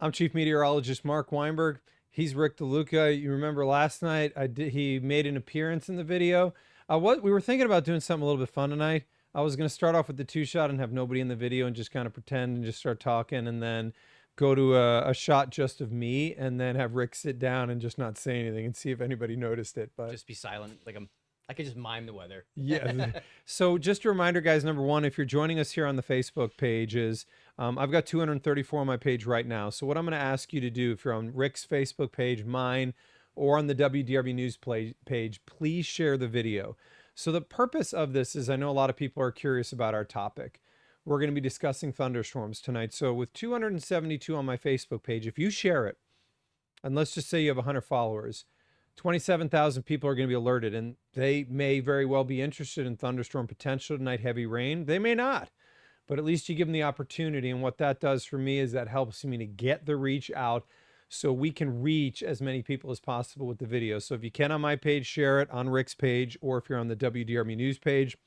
I'm Chief Meteorologist Mark Weinberg. He's Rick DeLuca. You remember last night he made an appearance in the video. What we were thinking about doing something a little bit fun tonight. I was going to start off with the two shot and have nobody in the video and just kind of pretend and just start talking, and then go to a shot just of me and then have Rick sit down and just not say anything and see if anybody noticed it. But Just be silent. I could just mime the weather. yeah. So just a reminder, guys, number one, if you're joining us here on the Facebook page is, I've got 234 on my page right now. So what I'm going to ask you to do, if you're on Rick's Facebook page, mine, or on the WDRB News page, please share the video. So the purpose of this is, I know a lot of people are curious about our topic. We're going to be discussing thunderstorms tonight. So with 272 on my Facebook page, if you share it, and let's just say you have 100 followers, 27,000 people are going to be alerted, and they may very well be interested in thunderstorm potential tonight, heavy rain. They may not, but at least you give them the opportunity. And what that does for me is that helps me to get the reach out so we can reach as many people as possible with the video. So if you can on my page, share it on Rick's page, or if you're on the WDRB News page.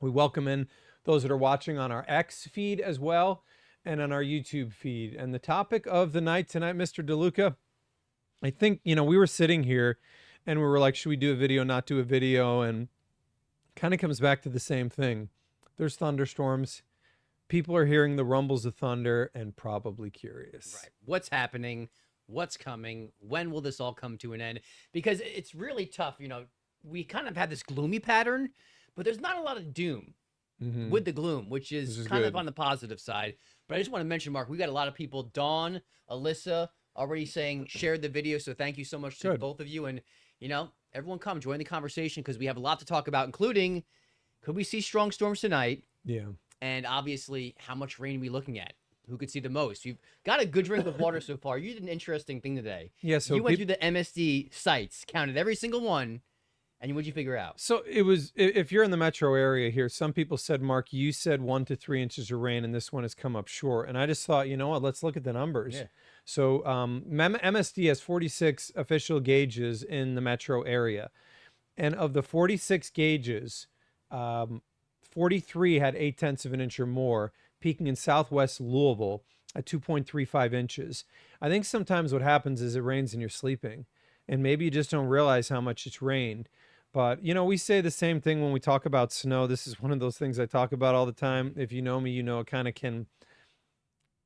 We welcome in those that are watching on our X feed as well and on our YouTube feed. And the topic of the night tonight, Mr. DeLuca, I think, we were sitting here and we were like, should we do a video, not do a video? And kind of comes back to the same thing. There's thunderstorms. People are hearing the rumbles of thunder and probably curious. Right. What's happening? What's coming? When will this all come to an end? Because it's really tough. We kind of had this gloomy pattern, but there's not a lot of doom with the gloom, which is kind of on the positive side. But I just want to mention, Mark, we got a lot of people, Dawn, Alyssa, already saying share the video. So thank you so much to both of you. And, everyone come join the conversation because we have a lot to talk about, including could we see strong storms tonight? Yeah. And obviously, how much rain are we looking at? Who could see the most? You've got a good drink of water so far. You did an interesting thing today. Yeah, so you went through the MSD sites, counted every single one, and what'd you figure out? So it was, if you're in the metro area here, some people said, Mark, you said 1 to 3 inches of rain, and this one has come up short. And I just thought, you know what, let's look at the numbers. Yeah. So MSD has 46 official gauges in the metro area. And of the 46 gauges, 43 had 0.8 of an inch or more, peaking in southwest Louisville at 2.35 inches. I think sometimes what happens is it rains and you're sleeping, and maybe you just don't realize how much it's rained. But, we say the same thing when we talk about snow. This is one of those things I talk about all the time. If you know me, it kind of can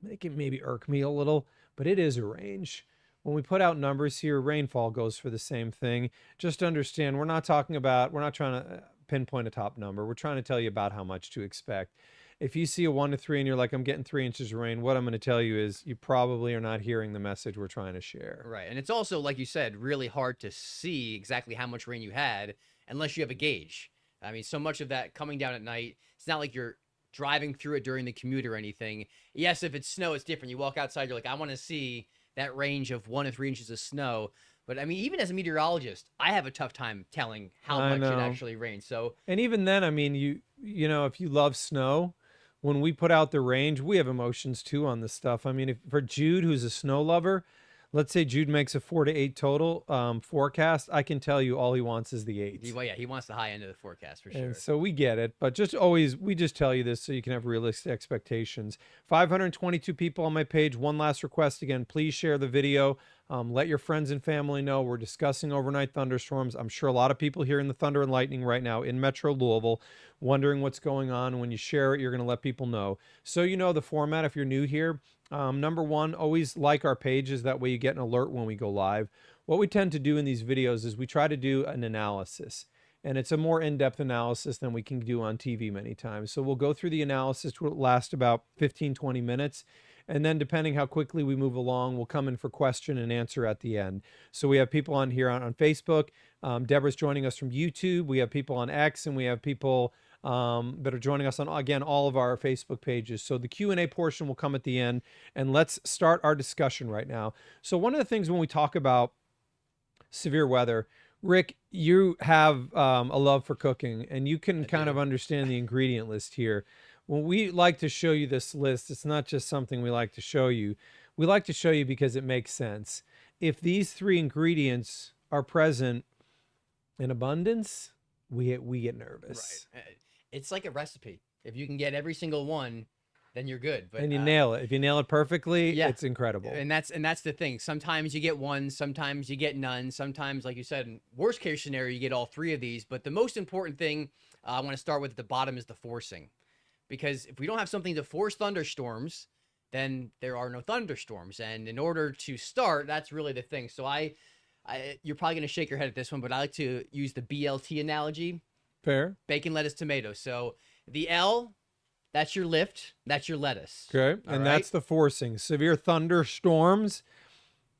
make it maybe irk me a little, but it is a range. When we put out numbers here, rainfall goes for the same thing. Just understand, we're not trying to pinpoint a top number. We're trying to tell you about how much to expect. If you see a 1 to 3 and you're like, I'm getting 3 inches of rain, what I'm going to tell you is you probably are not hearing the message we're trying to share. Right. And it's also, like you said, really hard to see exactly how much rain you had unless you have a gauge. I mean, so much of that coming down at night, it's not like you're driving through it during the commute or anything. Yes, if it's snow, it's different. You walk outside, you're like, I want to see that range of 1 to 3 inches of snow. But I mean, even as a meteorologist, I have a tough time telling how much it actually rains. So, and even then, I mean, if you love snow, when we put out the range, we have emotions too on this stuff. I mean, for Jude, who's a snow lover, let's say Jude makes a 4 to 8 total forecast. I can tell you all he wants is the 8. Well, yeah, he wants the high end of the forecast for sure. And so we get it, but we just tell you this so you can have realistic expectations. 522 people on my page. One last request again, please share the video. Let your friends and family know we're discussing overnight thunderstorms. I'm sure a lot of people hearing the thunder and lightning right now in Metro Louisville, wondering what's going on. When you share it, you're going to let people know. So the format if you're new here. Number one, always like our pages. That way you get an alert when we go live. What we tend to do in these videos is we try to do an analysis. And it's a more in-depth analysis than we can do on TV many times. So we'll go through the analysis, which will last about 15, 20 minutes. And then depending how quickly we move along, we'll come in for question and answer at the end. So we have people on here on Facebook. Deborah's joining us from YouTube. We have people on X, and we have people that are joining us on, again, all of our Facebook pages. So the Q&A portion will come at the end. And let's start our discussion right now. So one of the things when we talk about severe weather, Rick, you have a love for cooking, and you can kind of understand the ingredient list here. When we like to show you this list, it's not just something we like to show you. We like to show you because it makes sense. If these 3 ingredients are present in abundance, we get nervous. Right. It's like a recipe. If you can get every single one, then you're good. But And you nail it. If you nail it perfectly, yeah, it's incredible. and that's the thing. Sometimes you get one, sometimes you get none. Sometimes, like you said, in worst case scenario, you get all three of these. But the most important thing I want to start with at the bottom is the forcing, because if we don't have something to force thunderstorms, then there are no thunderstorms. And in order to start, that's really the thing. So you're probably going to shake your head at this one, but I like to use the BLT analogy. Fair. Bacon, lettuce, tomato. So the L, that's your lift. That's your lettuce. Okay. All And right? that's the forcing. Severe thunderstorms.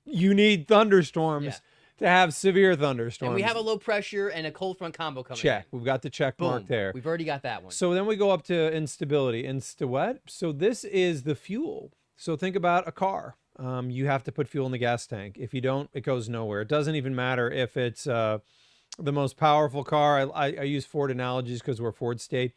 You need thunderstorms to have severe thunderstorms. And we have a low pressure and a cold front combo coming check. in. We've got the check mark there. We've already got that one. So then we go up to instability. Insta what? So this is the fuel. So think about a car. You have to put fuel in the gas tank. If you don't, it goes nowhere. It doesn't even matter if it's the most powerful car. I use Ford analogies because we're Ford state.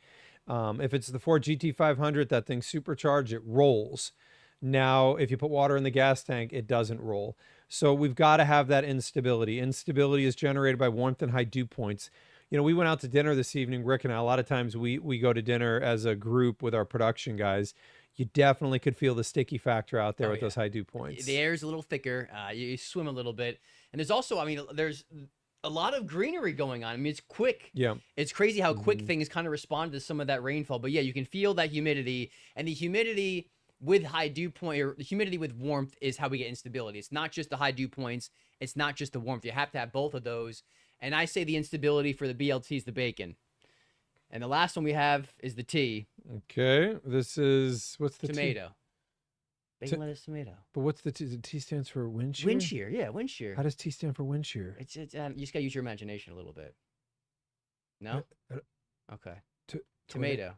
If it's the Ford GT500, that thing's supercharged, it rolls. Now, if you put water in the gas tank, it doesn't roll. So we've got to have that instability. Instability is generated by warmth and high dew points. You know, we went out to dinner this evening, Rick and I. A lot of times we go to dinner as a group with our production guys. You definitely could feel the sticky factor out there with those high dew points. The air is a little thicker. You swim a little bit. And there's also, I mean, there's a lot of greenery going on. I mean, it's quick. Yeah. It's crazy how quick things kind of respond to some of that rainfall. But yeah, you can feel that humidity. And the humidity with high dew point, or the humidity with warmth, is how we get instability. It's not just the high dew points. It's not just the warmth. You have to have both of those. And I say the instability for the BLT is the bacon. And the last one we have is the T. Okay. This is, what's the tomato. T? Bacon, lettuce, tomato. But what's the T? The T stands for wind shear? Wind shear. Yeah, wind shear. How does T stand for wind shear? It's you just got to use your imagination a little bit. No? Okay. Tomato.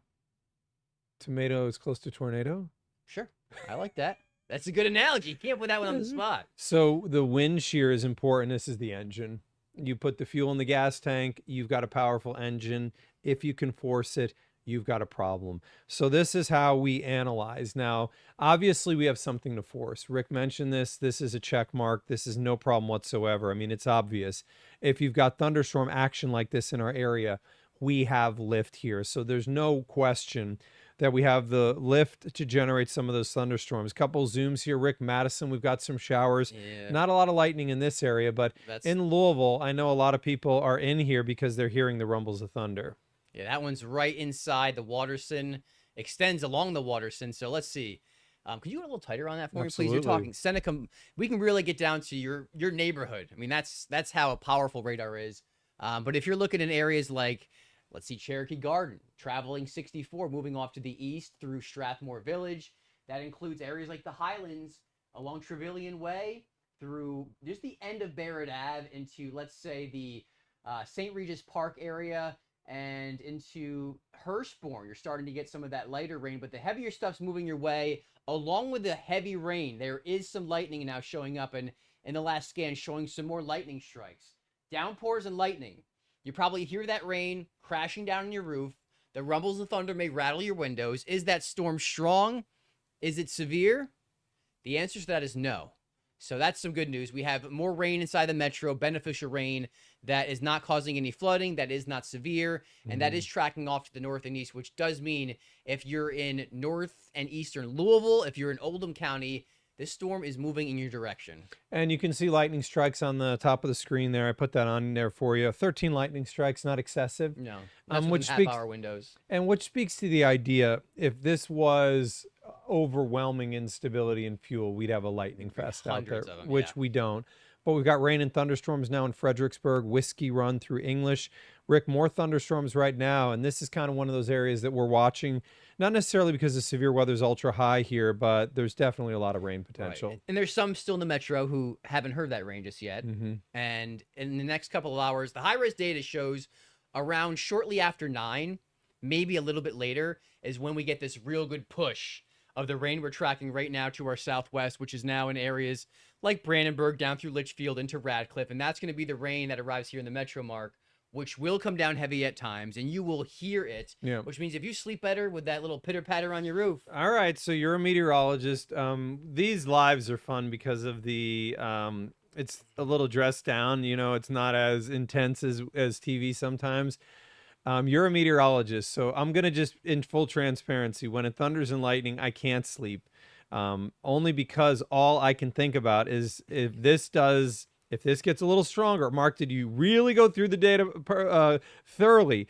Tomato is close to tornado? Sure. I like that. That's a good analogy. You can't put that one on the spot. So the wind shear is important. This is the engine. You put the fuel in the gas tank, you've got a powerful engine. If you can force it, you've got a problem. So this is how we analyze. Now, obviously we have something to force. Rick mentioned this. This is a check mark. This is no problem whatsoever. I mean, it's obvious. If you've got thunderstorm action like this in our area, we have lift here. So there's no question that we have the lift to generate some of those thunderstorms. Couple zooms here. Rick, Madison, we've got some showers. Yeah. Not a lot of lightning in this area, but in Louisville, I know a lot of people are in here because they're hearing the rumbles of thunder. Yeah, that one's right inside the Waterson, extends along the Waterson. So let's see. Could you get a little tighter on that for me, please? You're talking Seneca. We can really get down to your neighborhood. I mean, that's how a powerful radar is. But if you're looking in areas like, let's see, Cherokee Garden, traveling 64, moving off to the east through Strathmore Village. That includes areas like the Highlands along Trevelyan Way through just the end of Barrett Ave into, let's say, the St. Regis Park area and into Hurstbourne. You're starting to get some of that lighter rain, but the heavier stuff's moving your way. Along with the heavy rain, there is some lightning now showing up, and in the last scan showing some more lightning strikes. Downpours and lightning. You probably hear that rain crashing down on your roof. The rumbles of thunder may rattle your windows. Is that storm strong? Is it severe? The answer to that is no. So that's some good news. We have more rain inside the metro, beneficial rain that is not causing any flooding, that is not severe, and that is tracking off to the north and east, which does mean if you're in north and eastern Louisville, if you're in Oldham County, this storm is moving in your direction. And you can see lightning strikes on the top of the screen there. I put that on there for you. 13 lightning strikes, not excessive. No, which half hour windows. And which speaks to the idea, if this was overwhelming instability in fuel, we'd have a lightning fest out there, which we don't. But we've got rain and thunderstorms now in Fredericksburg, Whiskey Run through English. Rick, more thunderstorms right now, and this is kind of one of those areas that we're watching, not necessarily because the severe weather is ultra high here, but there's definitely a lot of rain potential. Right. And there's some still in the metro who haven't heard that rain just yet. And in the next couple of hours, the high-res data shows around shortly after 9, maybe a little bit later, is when we get this real good push of the rain we're tracking right now to our southwest, which is now in areas like Brandenburg down through Litchfield into Radcliffe. And that's going to be the rain that arrives here in the metro mark, which will come down heavy at times, and you will hear it, which means if you sleep better with that little pitter-patter on your roof. All right, so you're a meteorologist. These lives are fun because of the, it's a little dressed down, you know, it's not as intense as TV sometimes. You're a meteorologist, so I'm gonna just, in full transparency, when it thunders and lightning, I can't sleep. Only because all I can think about is if this gets a little stronger. Mark, did you really go through the data thoroughly?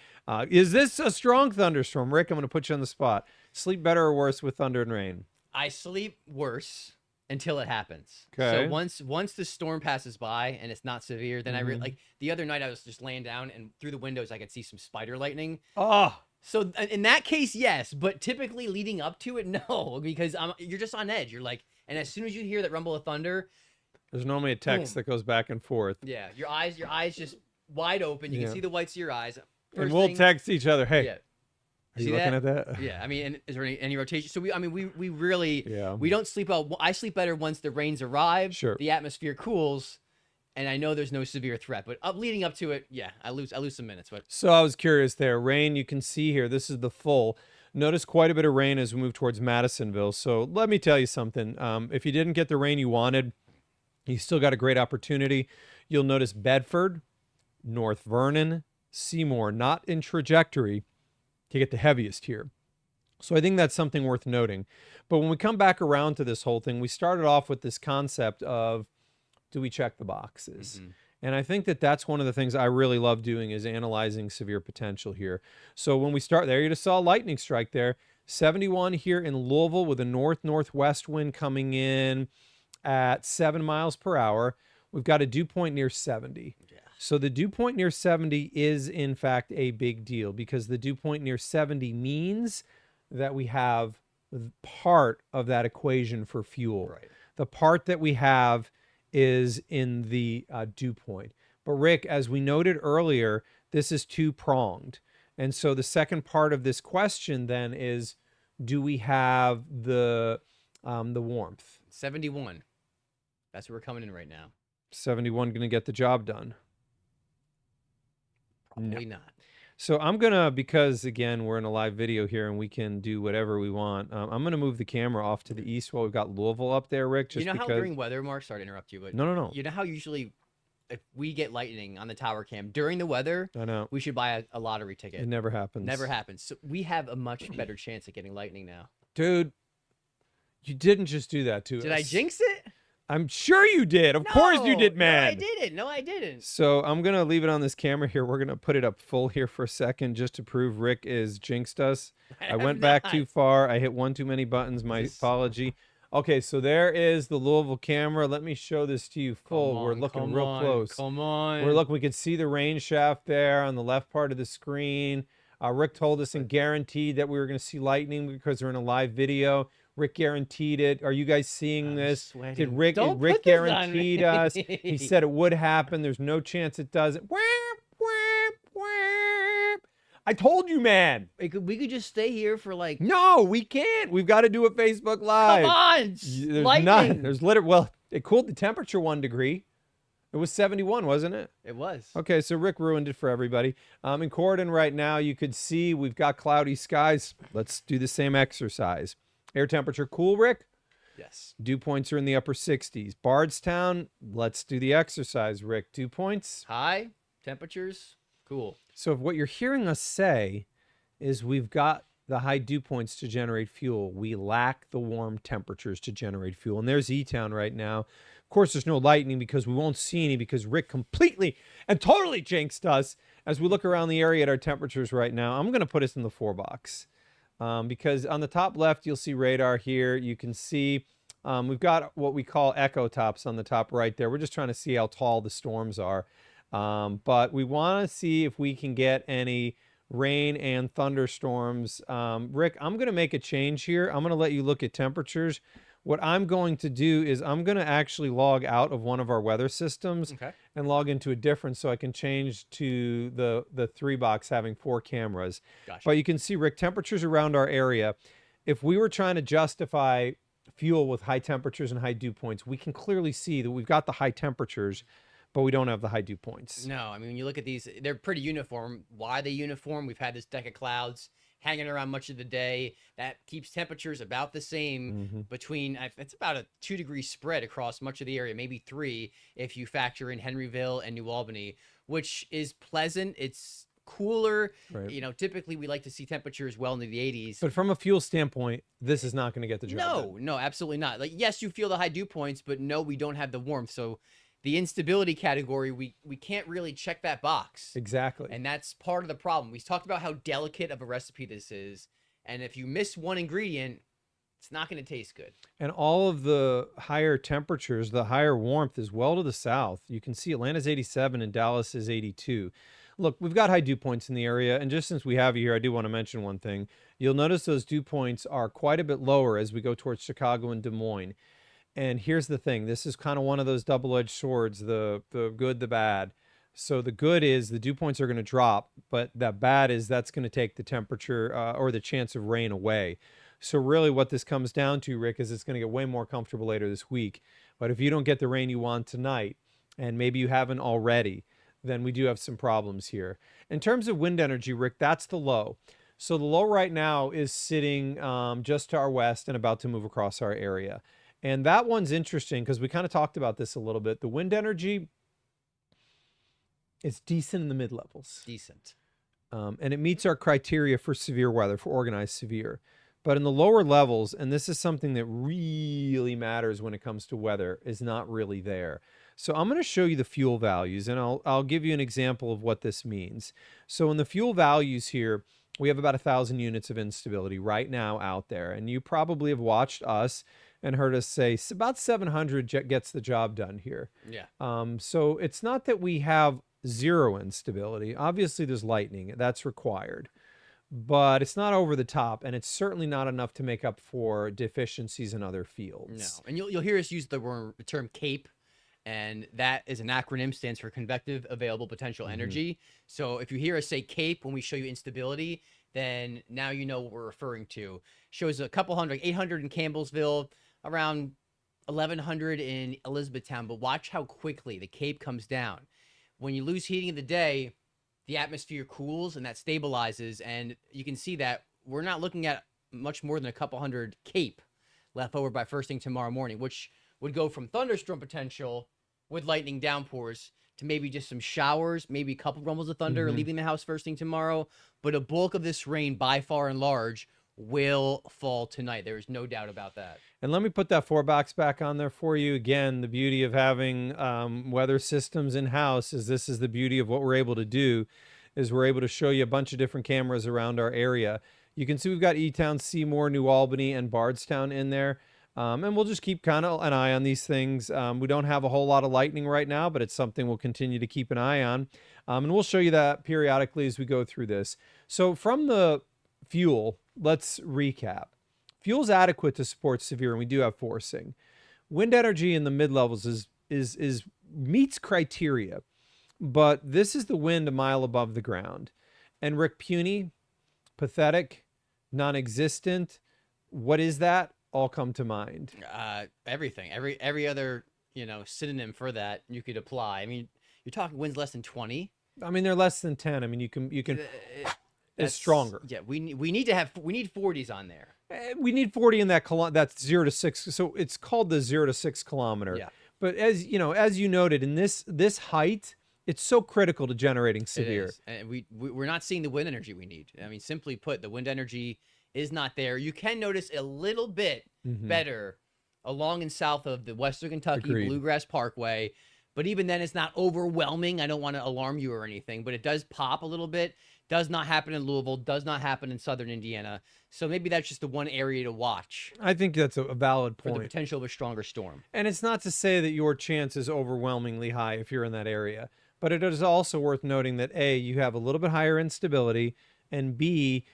Is this a strong thunderstorm? Rick, I'm going to put you on the spot. Sleep better or worse with thunder and rain? I sleep worse until it happens. Okay. So once the storm passes by and it's not severe, then I really like the other night I was just laying down and through the windows I could see some spider lightning. Oh, So in that case, yes, but typically leading up to it, no, because you're just on edge. You're like, and as soon as you hear that rumble of thunder, there's normally a text that goes back and forth. yeah, your eyes just wide open. You can see the whites of your eyes. And we'll text each other, hey, yeah. are you looking at that? Yeah, I mean, and is there any rotation? So we really, Yeah. we don't sleep well. I sleep better once the rains arrive, Sure. the atmosphere cools, and I know there's no severe threat. But leading up to it, yeah, I lose some minutes. But So I was curious there. Rain, you can see here, this is the full. Notice quite a bit of rain as we move towards Madisonville. So let me tell you something. If you didn't get the rain you wanted, you still got a great opportunity. You'll notice Bedford, North Vernon, Seymour, not in trajectory to get the heaviest here. So I think that's something worth noting. But when we come back around to this whole thing, we started off with this concept of, do we check the boxes? And I think that that's one of the things I really love doing is analyzing severe potential here. So when we start there, you just saw a lightning strike there. 71 here in Louisville with a north-northwest wind coming in at 7 miles per hour. We've got a dew point near 70. Yeah. So the dew point near 70 is, in fact, a big deal because the dew point near 70 means that we have part of that equation for fuel. right. The part that we have is in the dew point. But Rick, as we noted earlier, this is two-pronged. And so the second part of this question then is, do we have the warmth? 71. That's where we're coming in right now. 71 going to get the job done? Probably not. So I'm going to, because again, we're in a live video here and we can do whatever we want. I'm going to move the camera off to the east while we've got Louisville up there, Rick. Just you know because... how during weather, Mark, sorry to interrupt you, but No. You know how usually if we get lightning on the tower cam during the weather, I know. we should buy a lottery ticket. It never happens. Never happens. So we have a much better chance at getting lightning now. Dude, you didn't just do that to us. Did I jinx it? I'm sure you did. Of course you did, man. No, I didn't. So I'm going to leave it on this camera here. We're going to put it up full here for a second just to prove Rick is jinxed us. I went back too far. I hit one too many buttons. My apology. Okay, so there is the Louisville camera. Let me show this to you full. We're looking real close. Come on. We're looking. We can see the rain shaft there on the left part of the screen. Rick told us and guaranteed that we were going to see lightning because we're in a live video. Rick guaranteed it. Are you guys seeing this? Sweating. Did Rick? Don't Rick put this guaranteed on me. us. He said it would happen. There's no chance it doesn't. I told you, man. We could just stay here for like. No, we can't. We've got to do a Facebook Live. Come on, There's lightning. not. There's literally. Well, it cooled the temperature 1 degree. It was 71, wasn't it? It was. Okay, so Rick ruined it for everybody. In Corydon right now, you could see we've got cloudy skies. Let's do the same exercise. Air temperature cool, Rick? Yes. Dew points are in the upper 60s. Bardstown, let's do the exercise, Rick. Dew points? High temperatures, cool. So if what you're hearing us say is we've got the high dew points to generate fuel, we lack the warm temperatures to generate fuel. And there's E-Town right now. Of course, there's no lightning because we won't see any because Rick completely and totally jinxed us as we look around the area at our temperatures right now. I'm going to put us in the 4 box. Because on the top left, you'll see radar here. You can see we've got what we call echo tops on the top right there. We're just trying to see how tall the storms are. But we want to see if we can get any rain and thunderstorms. Rick, I'm going to make a change here. I'm going to let you look at temperatures. What I'm going to do is I'm going to actually log out of one of our weather systems and log into a different so I can change to the 3 box having 4 cameras. Gotcha. But you can see, Rick, temperatures around our area. If we were trying to justify fuel with high temperatures and high dew points, we can clearly see that we've got the high temperatures, but we don't have the high dew points. No, I mean, when you look at these, they're pretty uniform. Why are they uniform? We've had this deck of clouds hanging around much of the day. That keeps temperatures about the same between, it's about a 2 degree spread across much of the area, maybe 3 if you factor in Henryville and New Albany, which is pleasant. It's cooler. Right. You know, typically we like to see temperatures well into the 80s. But from a fuel standpoint, this is not going to get the job done. No, absolutely not. Like, yes, you feel the high dew points, but no, we don't have the warmth. So the instability category, we can't really check that box. Exactly. And that's part of the problem. We talked about how delicate of a recipe this is. And if you miss one ingredient, it's not going to taste good. And all of the higher temperatures, the higher warmth is well to the south. You can see Atlanta's 87 and Dallas is 82. Look, we've got high dew points in the area. And just since we have you here, I do want to mention one thing. You'll notice those dew points are quite a bit lower as we go towards Chicago and Des Moines. And here's the thing. This is kind of one of those double-edged swords, the good, the bad. So the good is the dew points are going to drop, but that bad is that's going to take the temperature or the chance of rain away. So really what this comes down to, Rick, is it's going to get way more comfortable later this week. But if you don't get the rain you want tonight, and maybe you haven't already, then we do have some problems here. In terms of wind energy, Rick, that's the low. So the low right now is sitting just to our west and about to move across our area. And that one's interesting because we kind of talked about this a little bit. The wind energy is decent in the mid-levels. Decent. And it meets our criteria for severe weather, for organized severe. But in the lower levels, and this is something that really matters when it comes to weather, is not really there. So I'm going to show you the fuel values, and I'll give you an example of what this means. So in the fuel values here, we have about 1,000 units of instability right now out there. And you probably have watched us and heard us say about 700 gets the job done here. Yeah. So it's not that we have zero instability. Obviously, there's lightning. That's required. But it's not over the top, and it's certainly not enough to make up for deficiencies in other fields. No. And you'll hear us use the term CAPE, and that is an acronym, stands for Convective Available Potential Energy. So if you hear us say CAPE when we show you instability, then now you know what we're referring to. Shows a couple hundred, 800 in Campbellsville, around 1,100 in Elizabethtown. But watch how quickly the CAPE comes down. When you lose heating in the day, the atmosphere cools and that stabilizes. And you can see that we're not looking at much more than a couple hundred CAPE left over by first thing tomorrow morning, which would go from thunderstorm potential with lightning downpours to maybe just some showers, maybe a couple rumbles of thunder leaving the house first thing tomorrow. But a bulk of this rain, by far and large, will fall tonight. There is no doubt about that. And let me put that 4-box back on there for you. Again, the beauty of having weather systems in-house is this is the beauty of what we're able to do, is we're able to show you a bunch of different cameras around our area. You can see we've got E-Town, Seymour, New Albany, and Bardstown in there. And we'll just keep kind of an eye on these things. We don't have a whole lot of lightning right now, but it's something we'll continue to keep an eye on. And we'll show you that periodically as we go through this. So from the fuel, let's recap. Fuel's adequate to support severe, and we do have forcing. Wind energy in the mid-levels is meets criteria, but this is the wind a mile above the ground. And Rick, puny, pathetic, non-existent, what is that? All come to mind. Everything, every other synonym for that you could apply. I mean, you're talking winds less than 20. I mean, they're less than 10. I mean, you can it's stronger. Yeah, we need 40s on there. We need 40 in that that's 0 to 6. So it's called the 0 to 6 kilometer. Yeah. But as you noted, in this height, it's so critical to generating severe. It is. And we're not seeing the wind energy we need. I mean, simply put, the wind energy is not there. You can notice a little bit better along and south of the Western Kentucky Bluegrass Parkway. But even then, it's not overwhelming. I don't want to alarm you or anything, but it does pop a little bit. Does not happen in Louisville. Does not happen in southern Indiana. So maybe that's just the one area to watch. I think that's a valid point. For the potential of a stronger storm. And it's not to say that your chance is overwhelmingly high if you're in that area. But it is also worth noting that A, you have a little bit higher instability, and B,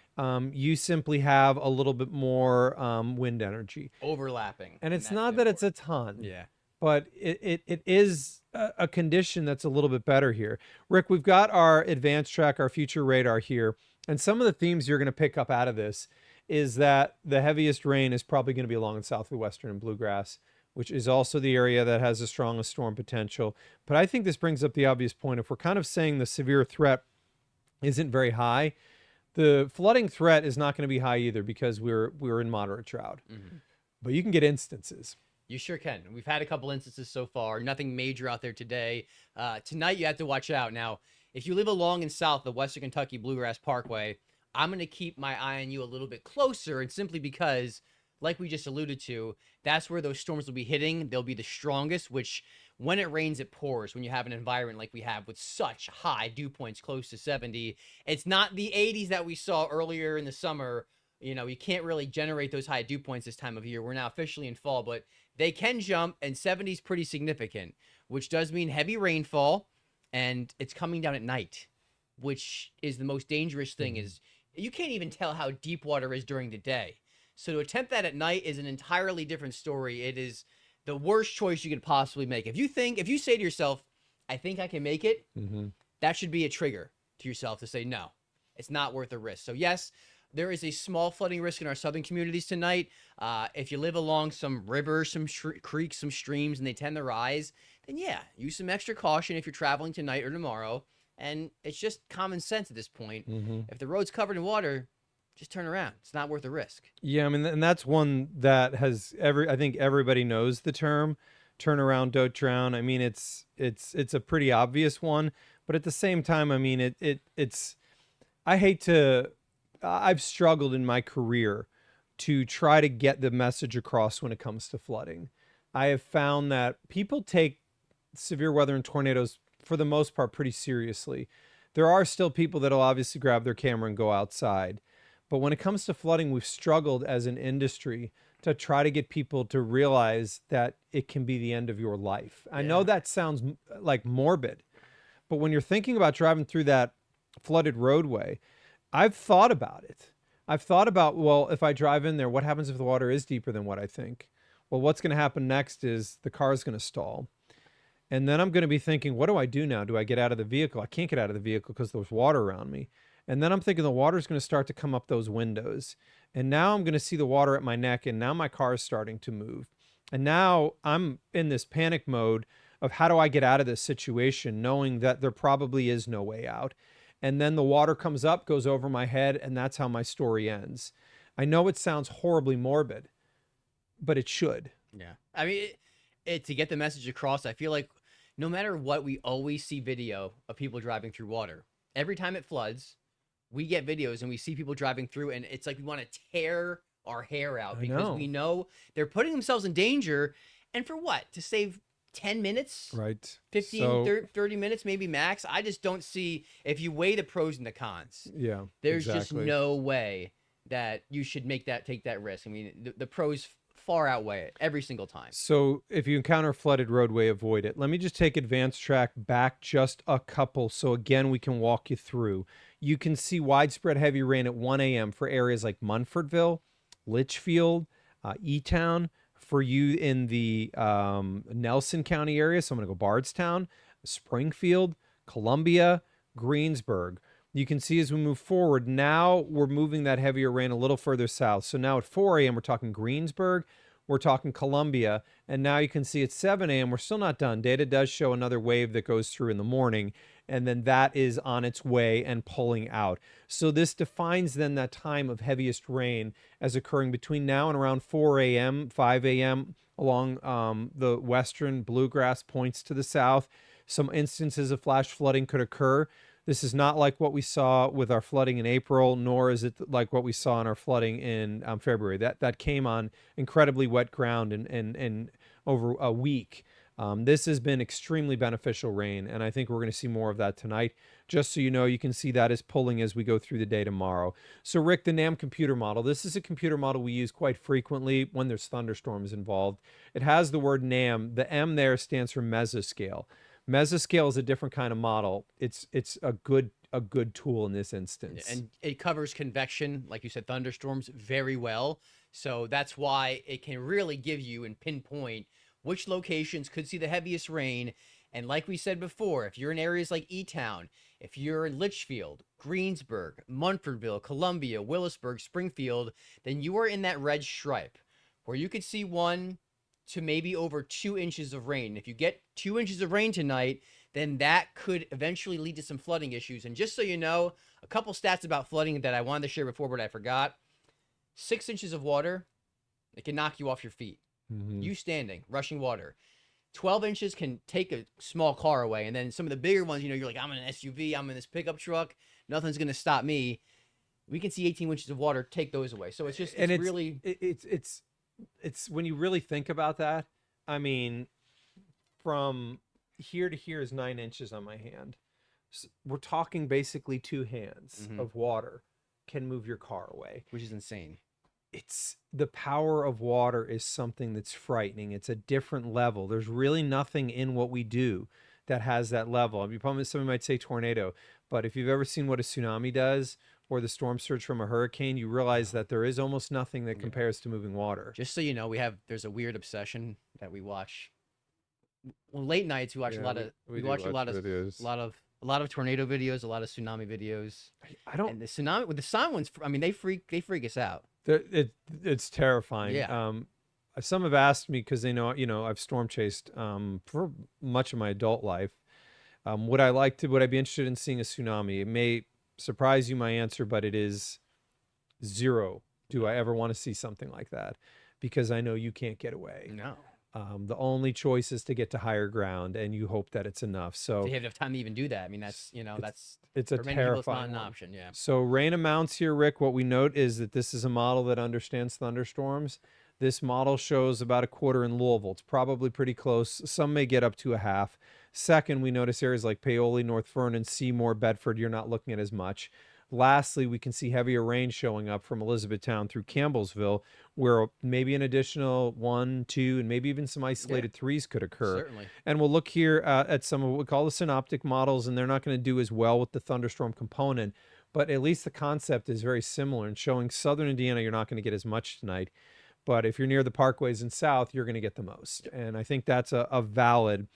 you simply have a little bit more wind energy. Overlapping. And it's not that it's a ton. Yeah. But it is a condition that's a little bit better here. Rick, we've got our advanced track, our future radar here. And some of the themes you're going to pick up out of this is that the heaviest rain is probably going to be along in south of Western and Bluegrass, which is also the area that has the strongest storm potential. But I think this brings up the obvious point. If we're kind of saying the severe threat isn't very high, the flooding threat is not going to be high either because we're in moderate drought. But you can get instances. You sure can. We've had a couple instances so far. Nothing major out there today. Tonight, you have to watch out. Now, if you live along in south, the Western Kentucky Bluegrass Parkway, I'm going to keep my eye on you a little bit closer, and simply because, like we just alluded to, that's where those storms will be hitting. They'll be the strongest, which when it rains, it pours. When you have an environment like we have with such high dew points close to 70, it's not the 80s that we saw earlier in the summer. You know, you can't really generate those high dew points this time of year. We're now officially in fall, but they can jump, and 70 is pretty significant, which does mean heavy rainfall, and it's coming down at night, which is the most dangerous thing. Is you can't even tell how deep water is during the day. So to attempt that at night is an entirely different story. It is the worst choice you could possibly make. If you say to yourself, I think I can make it, that should be a trigger to yourself to say, no, it's not worth the risk. So yes, there is a small flooding risk in our southern communities tonight. If you live along some rivers, some creeks, some streams, and they tend to rise, then yeah, use some extra caution if you're traveling tonight or tomorrow. And it's just common sense at this point. If the road's covered in water, just turn around. It's not worth the risk. Yeah, I mean, and that's one that has I think everybody knows the term turn around, don't drown. I mean, it's a pretty obvious one, but at the same time, I mean, it's I've struggled in my career to try to get the message across when it comes to flooding. I have found that people take severe weather and tornadoes for the most part pretty seriously. There are still people that'll obviously grab their camera and go outside. But when it comes to flooding, we've struggled as an industry to try to get people to realize that it can be the end of your life. I know that sounds like morbid, but when you're thinking about driving through that flooded roadway, I've thought about it. I've thought about, well, if I drive in there, what happens if the water is deeper than what I think? Well, what's going to happen next is the car is going to stall. And then I'm going to be thinking, what do I do now? Do I get out of the vehicle? I can't get out of the vehicle because there's water around me. And then I'm thinking the water is going to start to come up those windows. And now I'm going to see the water at my neck, and now my car is starting to move. And now I'm in this panic mode of how do I get out of this situation, knowing that there probably is no way out. And then the water comes up, goes over my head, and that's how my story ends. I know it sounds horribly morbid, but it should. Yeah. I mean, to get the message across, I feel like no matter what, we always see video of people driving through water. Every time it floods, we get videos and we see people driving through, and it's like we want to tear our hair out because we know they're putting themselves in danger. And for what? To save 10 minutes? Right. 15, 30 minutes, maybe max. I just don't see, if you weigh the pros and the cons, there's just no way that you should take that risk. I mean, the pros far outweigh it every single time. So if you encounter a flooded roadway, avoid it. Let me just take advanced track back just a couple. So again, we can walk you through. You can see widespread heavy rain at 1 a.m. for areas like Munfordville, Litchfield, E-Town. For you in the Nelson County area, so I'm going to go Bardstown, Springfield, Columbia, Greensburg. You can see as we move forward, now we're moving that heavier rain a little further south. So now at 4 a.m., we're talking Greensburg, we're talking Columbia, and now you can see at 7 a.m., we're still not done. Data does show another wave that goes through in the morning, and then that is on its way and pulling out. So this defines then that time of heaviest rain as occurring between now and around 4 a.m., 5 a.m. along the western bluegrass points to the south. Some instances of flash flooding could occur. This is not like what we saw with our flooding in April, nor is it like what we saw in our flooding in February. That came on incredibly wet ground and over a week. This has been extremely beneficial rain, and I think we're going to see more of that tonight. Just so you know, you can see that is pulling as we go through the day tomorrow. So Rick, the NAM computer model, this is a computer model we use quite frequently when there's thunderstorms involved. It has the word NAM. The M there stands for mesoscale. Mesoscale is a different kind of model. It's a good tool in this instance. And it covers convection, like you said, thunderstorms very well. So that's why it can really give you and pinpoint which locations could see the heaviest rain. And like we said before, if you're in areas like E-Town, if you're in Litchfield, Greensburg, Munfordville, Columbia, Willisburg, Springfield, then you are in that red stripe where you could see 1 to maybe over 2 inches of rain. If you get 2 inches of rain tonight, then that could eventually lead to some flooding issues. And just so you know, a couple stats about flooding that I wanted to share before, but I forgot. 6 inches of water, it can knock you off your feet. You standing, rushing water. 12 inches can take a small car away. And then some of the bigger ones, you're like, I'm in an SUV, I'm in this pickup truck, nothing's going to stop me. We can see 18 inches of water take those away. So it's just, it's really, it's when you really think about that, I mean, from here to here is 9 inches on my hand. So we're talking basically 2 hands of water can move your car away, which is insane. It's the power of water is something that's frightening. It's a different level. There's really nothing in what we do that has that level. I mean, probably somebody might say tornado, but if you've ever seen what a tsunami does or the storm surge from a hurricane, you realize that there is almost nothing that compares to moving water. Just so you know, there's a weird obsession that we watch. Well, late nights we watch a lot of tornado videos, a lot of tsunami videos. And the tsunami with the silent ones, I mean, they freak us out. It's terrifying. Yeah. Some have asked me because they know, I've storm chased for much of my adult life. Would I be interested in seeing a tsunami? It may surprise you, my answer, but it is 0. Do I ever want to see something like that? Because I know you can't get away. No. The only choice is to get to higher ground, and you hope that it's enough. So you have enough time to even do that. I mean, it's a for many people, terrifying it's not an option. Yeah. So rain amounts here, Rick. What we note is that this is a model that understands thunderstorms. This model shows about 1/4 in Louisville. It's probably pretty close. Some may get up to 1/2. Second, we notice areas like Paoli, North Vernon, Seymour, Bedford. You're not looking at as much. Lastly, we can see heavier rain showing up from Elizabethtown through Campbellsville, where maybe an additional 1, 2, and maybe even some isolated 3s could occur. Certainly. And we'll look here at some of what we call the synoptic models, and they're not going to do as well with the thunderstorm component, but at least the concept is very similar. And showing southern Indiana, you're not going to get as much tonight. But if you're near the parkways and south, you're going to get the most. And I think that's a valid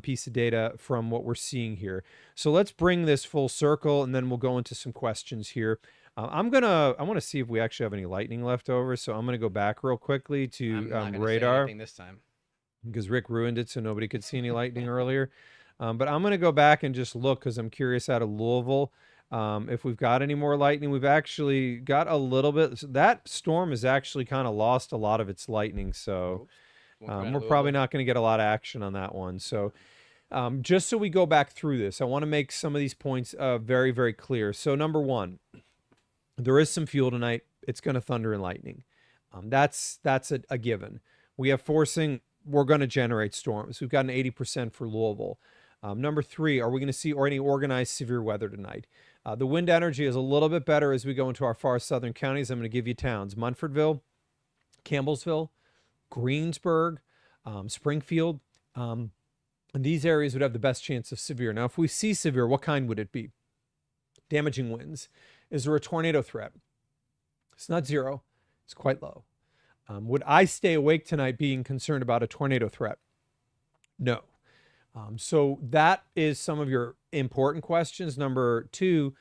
piece of data from what we're seeing here. So let's bring this full circle, and then we'll go into some questions here. I want to see if we actually have any lightning left over. So I'm going to go back real quickly to I'm not gonna radar. say anything this time. Because Rick ruined it so nobody could see any lightning earlier. But I'm going to go back and just look because I'm curious out of Louisville. If we've got any more lightning, we've actually got a little bit. That storm has actually kind of lost a lot of its lightning. So we're probably not going to get a lot of action on that one. So just so we go back through this, I want to make some of these points very, very clear. So number one, there is some fuel tonight. It's going to thunder and lightning. That's a given. We have forcing. We're going to generate storms. We've got an 80% for Louisville. Number 3, are we going to see any organized severe weather tonight? The wind energy is a little bit better as we go into our far southern counties. I'm going to give you towns: Munfordville, Campbellsville, Greensburg, Springfield. And these areas would have the best chance of severe. Now, if we see severe, what kind would it be? Damaging winds. Is there a tornado threat? It's not 0. It's quite low. Would I stay awake tonight being concerned about a tornado threat? No. So that is some of your important questions. Number 2,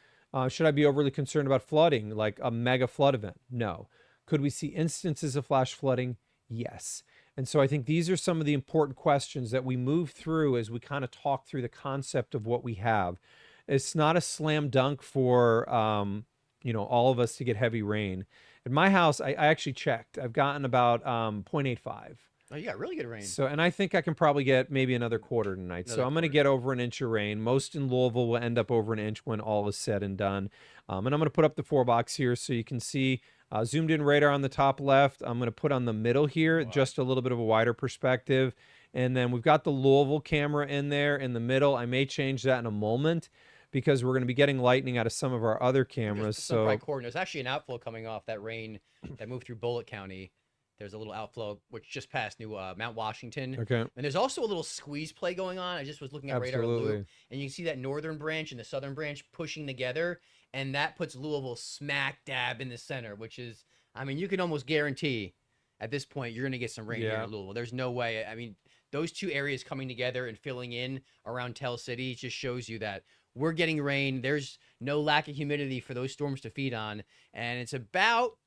should I be overly concerned about flooding, like a mega flood event? No. Could we see instances of flash flooding? Yes. And so I think these are some of the important questions that we move through as we kind of talk through the concept of what we have. It's not a slam dunk for, all of us to get heavy rain. At my house, I actually checked. I've gotten about 0.85. Oh, you got really good rain. So, and I think I can probably get maybe another quarter tonight. So I'm going to get over an inch of rain. Most in Louisville will end up over an inch when all is said and done. And I'm going to put up the 4 box here so you can see zoomed in radar on the top left. I'm going to put on the middle here, just a little bit of a wider perspective. And then we've got the Louisville camera in there in the middle. I may change that in a moment because we're going to be getting lightning out of some of our other cameras. So right corner. There's actually an outflow coming off that rain that moved through Bullitt County. There's a little outflow which just passed Mount Washington. Okay. And there's also a little squeeze play going on. I just was looking at radar loop, and you can see that northern branch and the southern branch pushing together, and that puts Louisville smack dab in the center, which is, I mean, you can almost guarantee at this point you're going to get some rain here in Louisville. There's no way. I mean, those two areas coming together and filling in around Tell City just shows you that we're getting rain. There's no lack of humidity for those storms to feed on, and it's about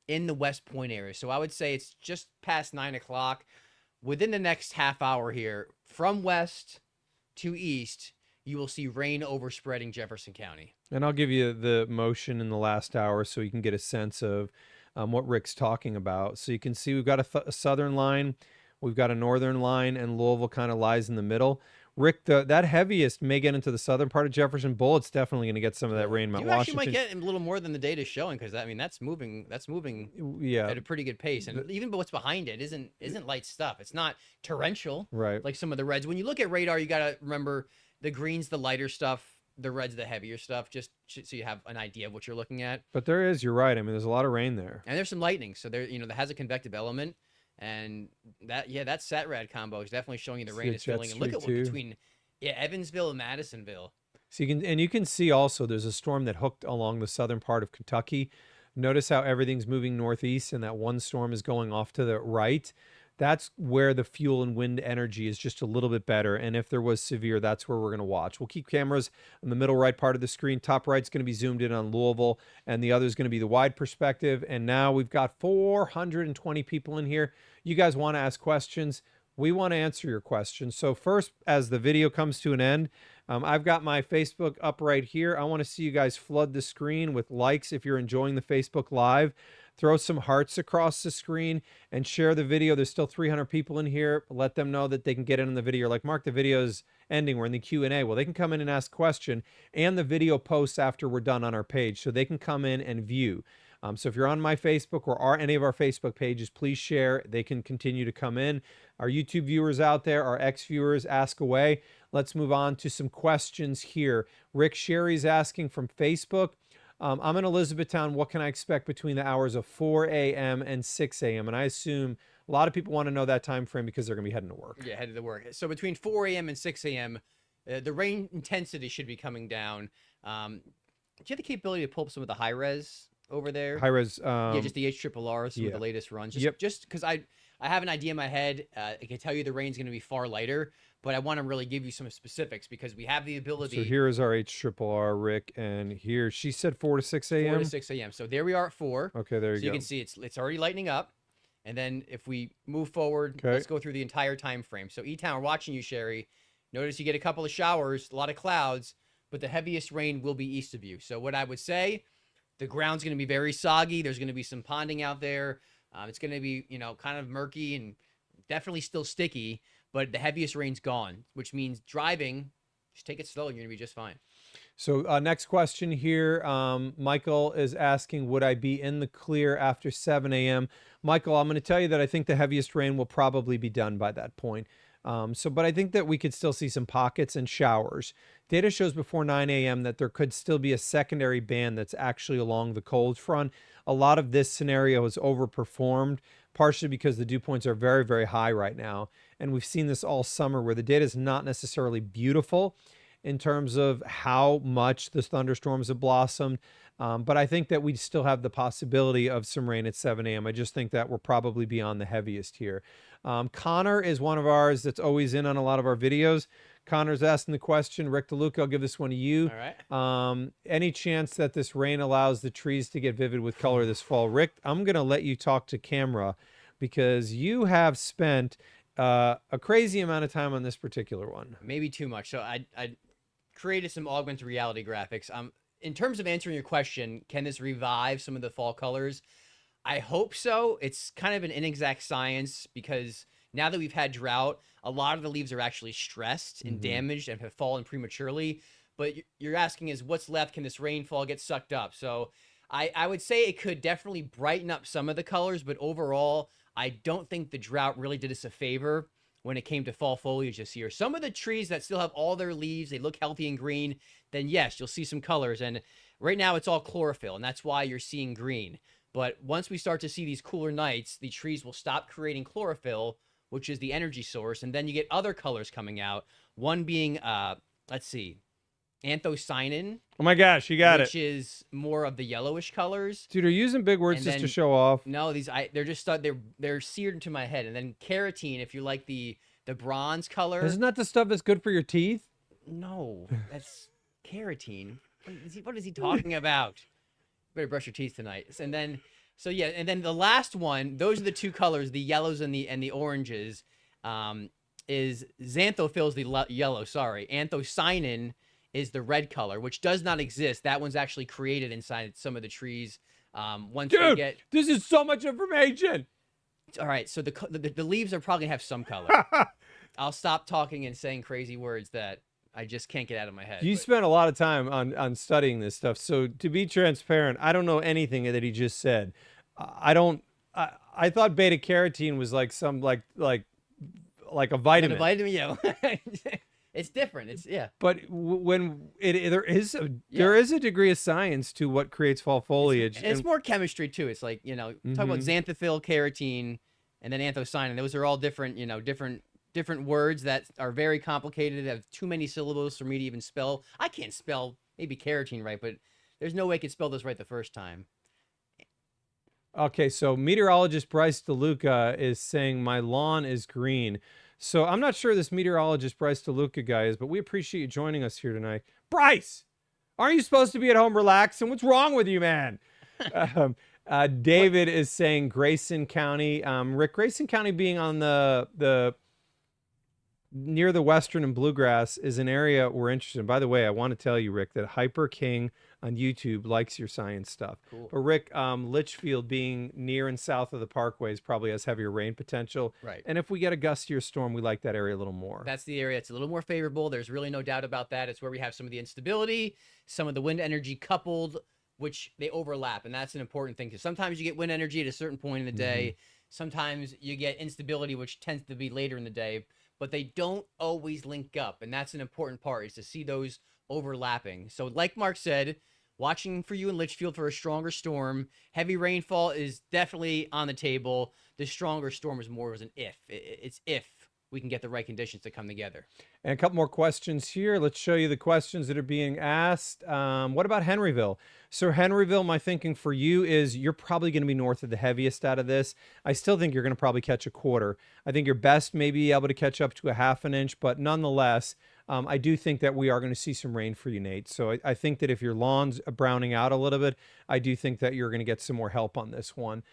in the West Point area. So I would say it's just past 9 o'clock. Within the next half hour here, from west to east, you will see rain overspreading Jefferson County. And I'll give you the motion in the last hour so you can get a sense of what Rick's talking about. So you can see we've got a southern line. We've got a northern line, and Louisville kind of lies in the middle. Rick, that heaviest may get into the southern part of Jefferson. Bullitt's definitely going to get some of that rain. Mount You actually Washington, might get a little more than the data is showing, because I mean that's moving. That's moving yeah, at a pretty good pace, and even what's behind it isn't light stuff. It's not torrential, right? Like some of the reds. When you look at radar, you got to remember the green's the lighter stuff, the red's the heavier stuff, just so you have an idea of what you're looking at. But you're right. I mean, there's a lot of rain there, and there's some lightning, so there that has a convective element, and that sat-rad combo is definitely showing you the rain is filling. And look at what between Evansville and Madisonville. So you can see also there's a storm that hooked along the southern part of Kentucky. Notice how everything's moving northeast, and that one storm is going off to the right. That's where the fuel and wind energy is just a little bit better. And if there was severe, that's where we're going to watch. We'll keep cameras in the middle right part of the screen. Top right's going to be zoomed in on Louisville, and the other is going to be the wide perspective. And now we've got 420 people in here. You guys want to ask questions? We want to answer your questions. So first, as the video comes to an end, I've got my Facebook up right here. I want to see you guys flood the screen with likes if you're enjoying the Facebook Live. Throw some hearts across the screen and share the video. There's still 300 people in here. Let them know that they can get in on the video. Like, Mark, the video is ending. We're in the Q&A. Well, they can come in and ask a question, and the video posts after we're done on our page, so they can come in and view. So if you're on my Facebook or any of our Facebook pages, please share. They can continue to come in. Our YouTube viewers out there, our ex-viewers, ask away. Let's move on to some questions here. Rick Sherry's asking from Facebook. I'm in Elizabethtown. What can I expect between the hours of 4 a.m. and 6 a.m.? And I assume a lot of people want to know that time frame because they're going to be heading to work. Yeah, headed to work. So between 4 a.m. and 6 a.m., the rain intensity should be coming down. Do you have the capability to pull up some of the high res over there? High res. Yeah, just the HRRR, some of the latest runs. Just because I have an idea in my head. I can tell you the rain's going to be far lighter, but I want to really give you some specifics because we have the ability. So here is our HRRR, Rick, and here she said 4 to 6 a.m. 4 to 6 a.m. So there we are at 4. Okay, there you go. So you can see it's already lightening up. And then if we move forward, let's go through the entire time frame. So E-Town, we're watching you, Sherry. Notice you get a couple of showers, a lot of clouds, but the heaviest rain will be east of you. So what I would say, the ground's going to be very soggy. There's going to be some ponding out there. It's going to be, kind of murky and definitely still sticky, but the heaviest rain's gone, which means driving, just take it slow and you're going to be just fine. So next question here. Michael is asking, would I be in the clear after 7 a.m.? Michael, I'm going to tell you that I think the heaviest rain will probably be done by that point. But I think that we could still see some pockets and showers. Data shows before 9 a.m. that there could still be a secondary band that's actually along the cold front. A lot of this scenario is overperformed, partially because the dew points are very, very high right now. And we've seen this all summer where the data is not necessarily beautiful in terms of how much the thunderstorms have blossomed. But I think that we still have the possibility of some rain at 7 a.m. I just think that we're probably beyond the heaviest here. Connor is one of ours that's always in on a lot of our videos. Connor's asking the question. Rick DeLuca, I'll give this one to you. All right. Any chance that this rain allows the trees to get vivid with color this fall? Rick, I'm going to let you talk to camera because you have spent a crazy amount of time on this particular one. Maybe too much. So I created some augmented reality graphics. In terms of answering your question, can this revive some of the fall colors? I hope so. It's kind of an inexact science because now that we've had drought, a lot of the leaves are actually stressed and damaged and have fallen prematurely. But you're asking is what's left? Can this rainfall get sucked up? So I would say it could definitely brighten up some of the colors, but overall, I don't think the drought really did us a favor when it came to fall foliage this year. Some of the trees that still have all their leaves, they look healthy and green, then yes, you'll see some colors. And right now it's all chlorophyll, and that's why you're seeing green. But once we start to see these cooler nights, the trees will stop creating chlorophyll, which is the energy source, and then you get other colors coming out. One being, let's see, anthocyanin. Oh my gosh, you got which is more of the yellowish colors. Dude, are you using big words just to show off? No, they're just they're seared into my head. And then carotene, if you like the bronze color. Isn't that the stuff that's good for your teeth? No, that's carotene. What is he talking about? Better brush your teeth tonight. And then the last one, those are the two colors, the yellows and the oranges. Is xanthophyll's the yellow, sorry. Anthocyanin is the red color, which does not exist. That one's actually created inside some of the trees. Once Dude, we get... this is so much information. All right, so the leaves are probably gonna have some color. I'll stop talking and saying crazy words that I just can't get out of my head. You spent a lot of time on studying this stuff. So to be transparent, I don't know anything that he just said. I don't. I thought beta carotene was like some like a vitamin. A vitamin, you know. It's different. It's But when there is a degree of science to what creates fall foliage. It's more chemistry too. It's like, you know, talk about xanthophyll, carotene, and then anthocyanin. Those are all different, you know, different words that are very complicated, have too many syllables for me to even spell. I can't spell maybe carotene right, but there's no way I could spell this right the first time. Okay, so meteorologist Bryce DeLuca is saying my lawn is green. So I'm not sure this meteorologist Bryce DeLuca guy is, but we appreciate you joining us here tonight. Bryce, aren't you supposed to be at home relaxing? What's wrong with you, man? David is saying Grayson County. Rick, Grayson County being on the near the Western and Bluegrass is an area we're interested in. By the way, I want to tell you, Rick, that Hyper King on YouTube likes your science stuff. Cool. But Rick, Litchfield being near and south of the parkways probably has heavier rain potential. Right. And if we get a gustier storm, we like that area a little more. That's the area that's a little more favorable. There's really no doubt about that. It's where we have some of the instability, some of the wind energy coupled, which they overlap. And that's an important thing, because sometimes you get wind energy at a certain point in the day. Sometimes you get instability, which tends to be later in the day, but they don't always link up. And that's an important part, is to see those overlapping. So like Mark said, watching for you in Litchfield for a stronger storm. Heavy rainfall is definitely on the table. The stronger storm is more as an if. It's if we can get the right conditions to come together. And a couple more questions here. Let's show you the questions that are being asked. What about Henryville? So Henryville, my thinking for you is you're probably going to be north of the heaviest out of this. I still think you're going to probably catch a quarter. I think your best may be able to catch up to a half an inch, but nonetheless, I do think that we are going to see some rain for you, Nate. So I think that if your lawn's browning out a little bit, I do think that you're going to get some more help on this one.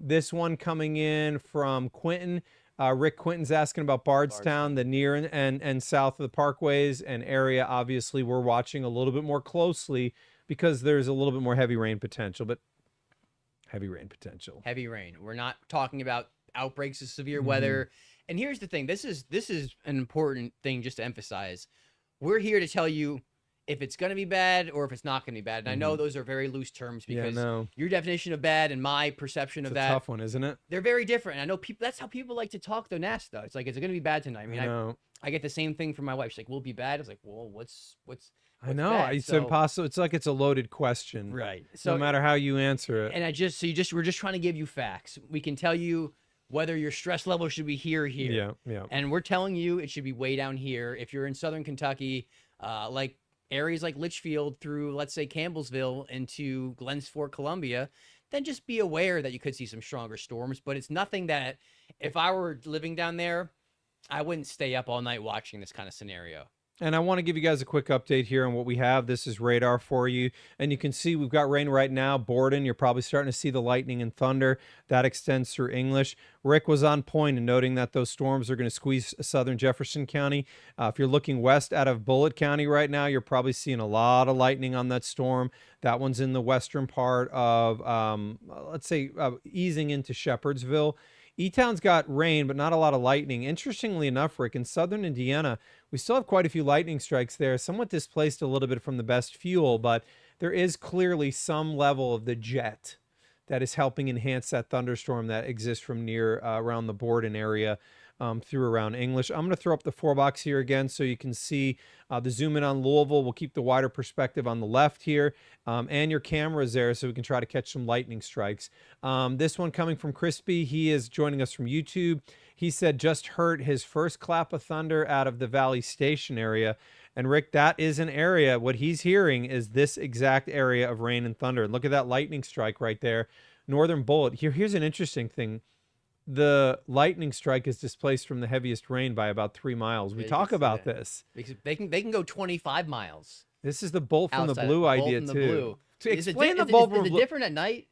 This one coming in from Quentin. Rick Quinton's asking about Bardstown, the near and south of the parkways and area. Obviously, we're watching a little bit more closely because there's a little bit more heavy rain potential, but heavy rain potential. Heavy rain. We're not talking about outbreaks of severe weather. And here's the thing. This is an important thing just to emphasize. We're here to tell you if it's going to be bad or if it's not going to be bad. And I know those are very loose terms, because your definition of bad and my perception of that, it's a tough one, isn't it? They're very different. And I know people, that's how people like to talk though, nasty though. It's like, is it going to be bad tonight? I mean, I get the same thing from my wife. She's like, will it be bad? I was like, well, what's I know. bad? It's impossible. It's like it's a loaded question. Right. So no matter how you answer it. And we're just trying to give you facts. We can tell you whether your stress level should be here or here. Yeah. And we're telling you it should be way down here. If you're in Southern Kentucky, like areas like Litchfield through, let's say, Campbellsville into Glens Fort, Columbia, then just be aware that you could see some stronger storms. But it's nothing that, if I were living down there, I wouldn't stay up all night watching this kind of scenario. And I want to give you guys a quick update here on what we have. This is radar for you. And you can see we've got rain right now. Borden, you're probably starting to see the lightning and thunder. That extends through English. Rick was on point in noting that those storms are going to squeeze southern Jefferson County. If you're looking west out of Bullitt County right now, you're probably seeing a lot of lightning on that storm. That one's in the western part of, let's say, easing into Shepherdsville. E-Town's got rain, but not a lot of lightning. Interestingly enough, Rick, in southern Indiana, we still have quite a few lightning strikes there, somewhat displaced a little bit from the best fuel, but there is clearly some level of the jet that is helping enhance that thunderstorm that exists from near around the Borden area through around English. I'm going to throw up the 4-box here again so you can see the zoom in on Louisville. We'll keep the wider perspective on the left here, and your cameras there so we can try to catch some lightning strikes. This one coming from Crispy. He is joining us from YouTube. He said just heard his first clap of thunder out of the Valley Station area. And Rick, that is an area, what he's hearing is this exact area of rain and thunder. Look at that lightning strike right there. Northern Bullitt. Here's an interesting thing. The lightning strike is displaced from the heaviest rain by about 3 miles. We talk about this. They can go 25 miles. This is the bolt from the blue idea too. To explain the bolt from the blue. Is it different at night?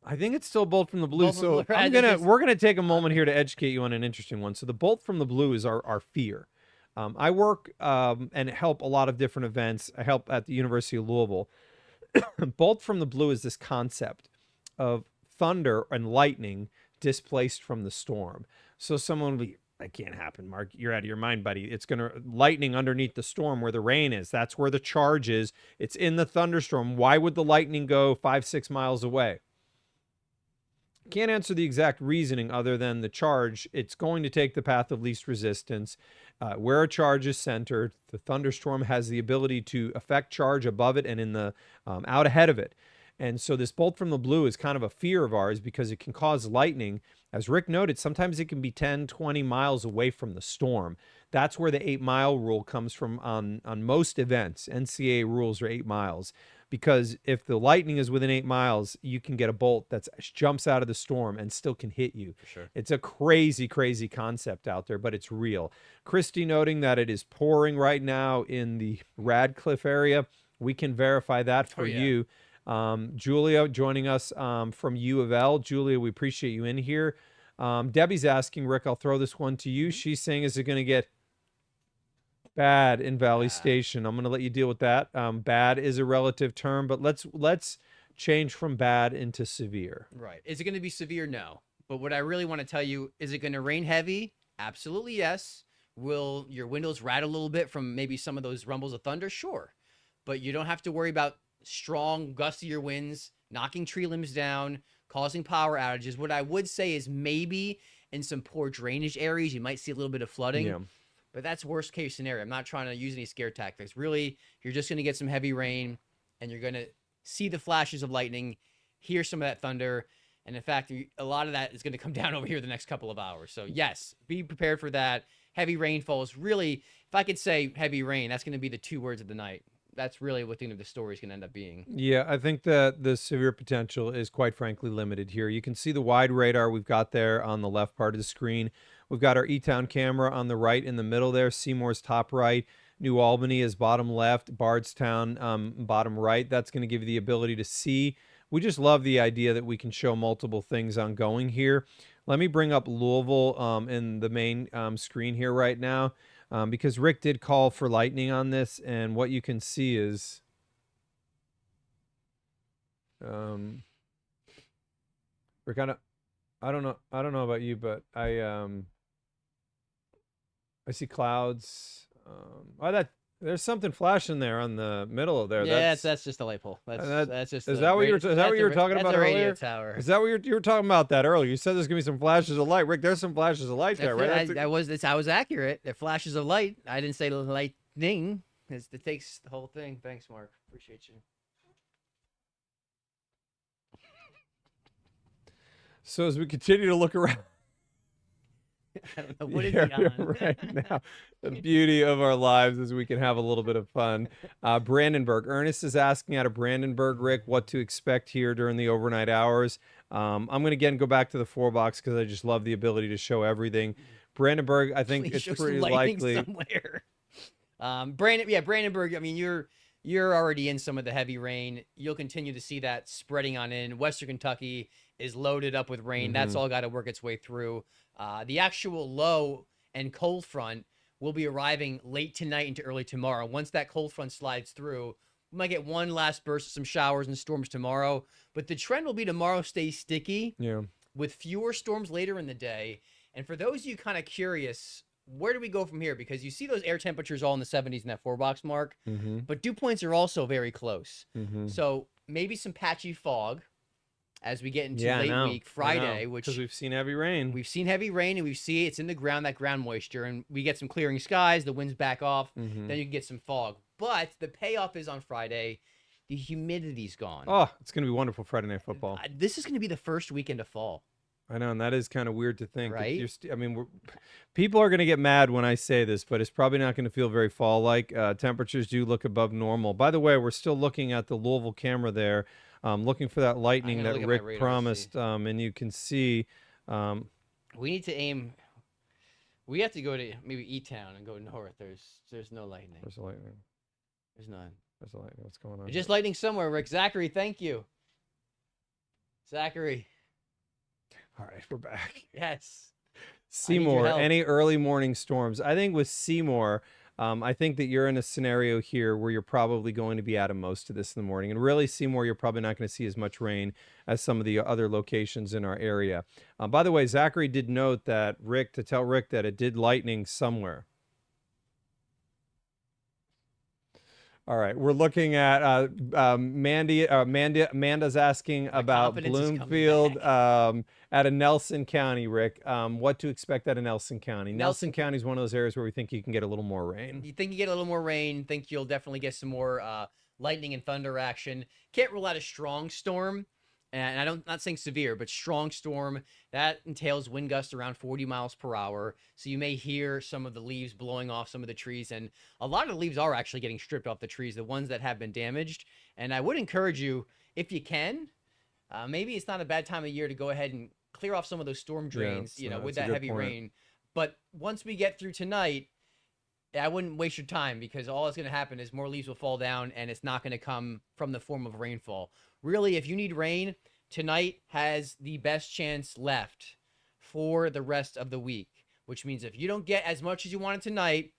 I think it's still bolt from the blue. So Right? we're gonna take a moment here to educate you on an interesting one. So the bolt from the blue is our fear. I work and help a lot of different events. I help at the University of Louisville. Bolt from the blue is this concept of thunder and lightning displaced from the storm. So someone will be, that can't happen, Mark. You're out of your mind, buddy. It's going to lightning underneath the storm where the rain is. That's where the charge is. It's in the thunderstorm. Why would the lightning go 5-6 miles away? Can't answer the exact reasoning other than the charge. It's going to take the path of least resistance. Where a charge is centered, the thunderstorm has the ability to affect charge above it and in the out ahead of it. And so this bolt from the blue is kind of a fear of ours because it can cause lightning. As Rick noted, sometimes it can be 10, 20 miles away from the storm. That's where the 8-mile rule comes from on most events. NCAA rules are 8 miles. Because if the lightning is within 8 miles, you can get a bolt that jumps out of the storm and still can hit you. For sure. It's a crazy, crazy concept out there, but it's real. Christy noting that it is pouring right now in the Radcliffe area. We can verify that for you. Julia joining us from U of L. Julia, we appreciate you in here. Debbie's asking, Rick, I'll throw this one to you. She's saying, is it going to get bad in Valley Station? I'm going to let you deal with that. Bad is a relative term, but let's change from bad into severe. Right. Is it going to be severe? No. But what I really want to tell you, is it going to rain heavy? Absolutely yes. Will your windows rattle a little bit from maybe some of those rumbles of thunder? Sure. But you don't have to worry about strong, gustier winds, knocking tree limbs down, causing power outages. What I would say is maybe in some poor drainage areas, you might see a little bit of flooding. Yeah. But that's worst case scenario. I'm not trying to use any scare tactics. Really, you're just going to get some heavy rain, and you're going to see the flashes of lightning, hear some of that thunder. And in fact, a lot of that is going to come down over here the next couple of hours. So yes, be prepared for that. Heavy rainfall is really, if I could say heavy rain, that's going to be the 2 words of the night. That's really what the story is going to end up being. Yeah, I think that the severe potential is quite frankly limited here. You can see the wide radar we've got there on the left part of the screen. We've got our E-Town camera on the right in the middle there. Seymour's top right. New Albany is bottom left. Bardstown bottom right. That's going to give you the ability to see. We just love the idea that we can show multiple things ongoing here. Let me bring up Louisville in the main screen here right now. Because Rick did call for lightning on this, and what you can see is we're kind of, I don't know about you, but I see clouds. There's something flashing there on the middle of there. Yeah, that's just a light pole. That's just. Is that what you were talking about earlier? Radio tower. Is that what you were talking about that earlier? You said there's gonna be some flashes of light. Rick, there's some flashes of light there, right? I was accurate. There flashes of light. I didn't say lightning. It takes the whole thing. Thanks, Mark. Appreciate you. So as we continue to look around. I don't know. What is he on? Right now, the beauty of our lives is we can have a little bit of fun. Brandenburg. Ernest is asking out of Brandenburg, Rick, what to expect here during the overnight hours. I'm going to again go back to the 4-box because I just love the ability to show everything. Brandenburg, I think it's pretty likely. Somewhere. Brandenburg. I mean, you're already in some of the heavy rain. You'll continue to see that spreading on in. Western Kentucky is loaded up with rain. That's all got to work its way through. The actual low and cold front will be arriving late tonight into early tomorrow. Once that cold front slides through, we might get one last burst of some showers and storms tomorrow. But the trend will be tomorrow stays sticky with fewer storms later in the day. And for those of you kind of curious, where do we go from here? Because you see those air temperatures all in the 70s in that 4-box mark, but dew points are also very close. So maybe some patchy fog as we get into late week Friday, which because we've seen heavy rain. We've seen heavy rain, and we see it's in the ground, that ground moisture, and we get some clearing skies. The winds back off. Then you can get some fog. But the payoff is on Friday. The humidity's gone. Oh, it's going to be wonderful Friday Night Football. This is going to be the first weekend of fall. I know, and that is kind of weird to think. Right? People are going to get mad when I say this, but it's probably not going to feel very fall-like. Temperatures do look above normal. By the way, we're still looking at the Louisville camera there. Looking for that lightning that Rick promised, and you can see. We need to aim. We have to go to maybe E-Town and go north. There's no lightning. There's a lightning. There's none. There's a lightning. What's going on? There's just lightning somewhere, Rick. Zachary, thank you. Zachary. All right, we're back. Yes. Seymour, any early morning storms? I think with Seymour, I think that you're in a scenario here where you're probably going to be out of most of this in the morning. And really, Seymour, you're probably not going to see as much rain as some of the other locations in our area. By the way, Zachary did note that to tell Rick that it did lightning somewhere. All right, we're looking at Amanda's asking about Bloomfield at a Nelson County, Rick. What to expect out of Nelson County? Nelson County is one of those areas where we think you can get a little more rain. You think you get a little more rain, think you'll definitely get some more lightning and thunder action. Can't rule out a strong storm. And I'm not saying severe, but strong storm. That entails wind gusts around 40 miles per hour. So you may hear some of the leaves blowing off some of the trees. And a lot of the leaves are actually getting stripped off the trees, the ones that have been damaged. And I would encourage you, if you can, maybe it's not a bad time of year to go ahead and clear off some of those storm drains, with that heavy rain. But once we get through tonight, I wouldn't waste your time, because all that's going to happen is more leaves will fall down, and it's not going to come from the form of rainfall. Really, if you need rain, tonight has the best chance left for the rest of the week, which means if you don't get as much as you wanted tonight,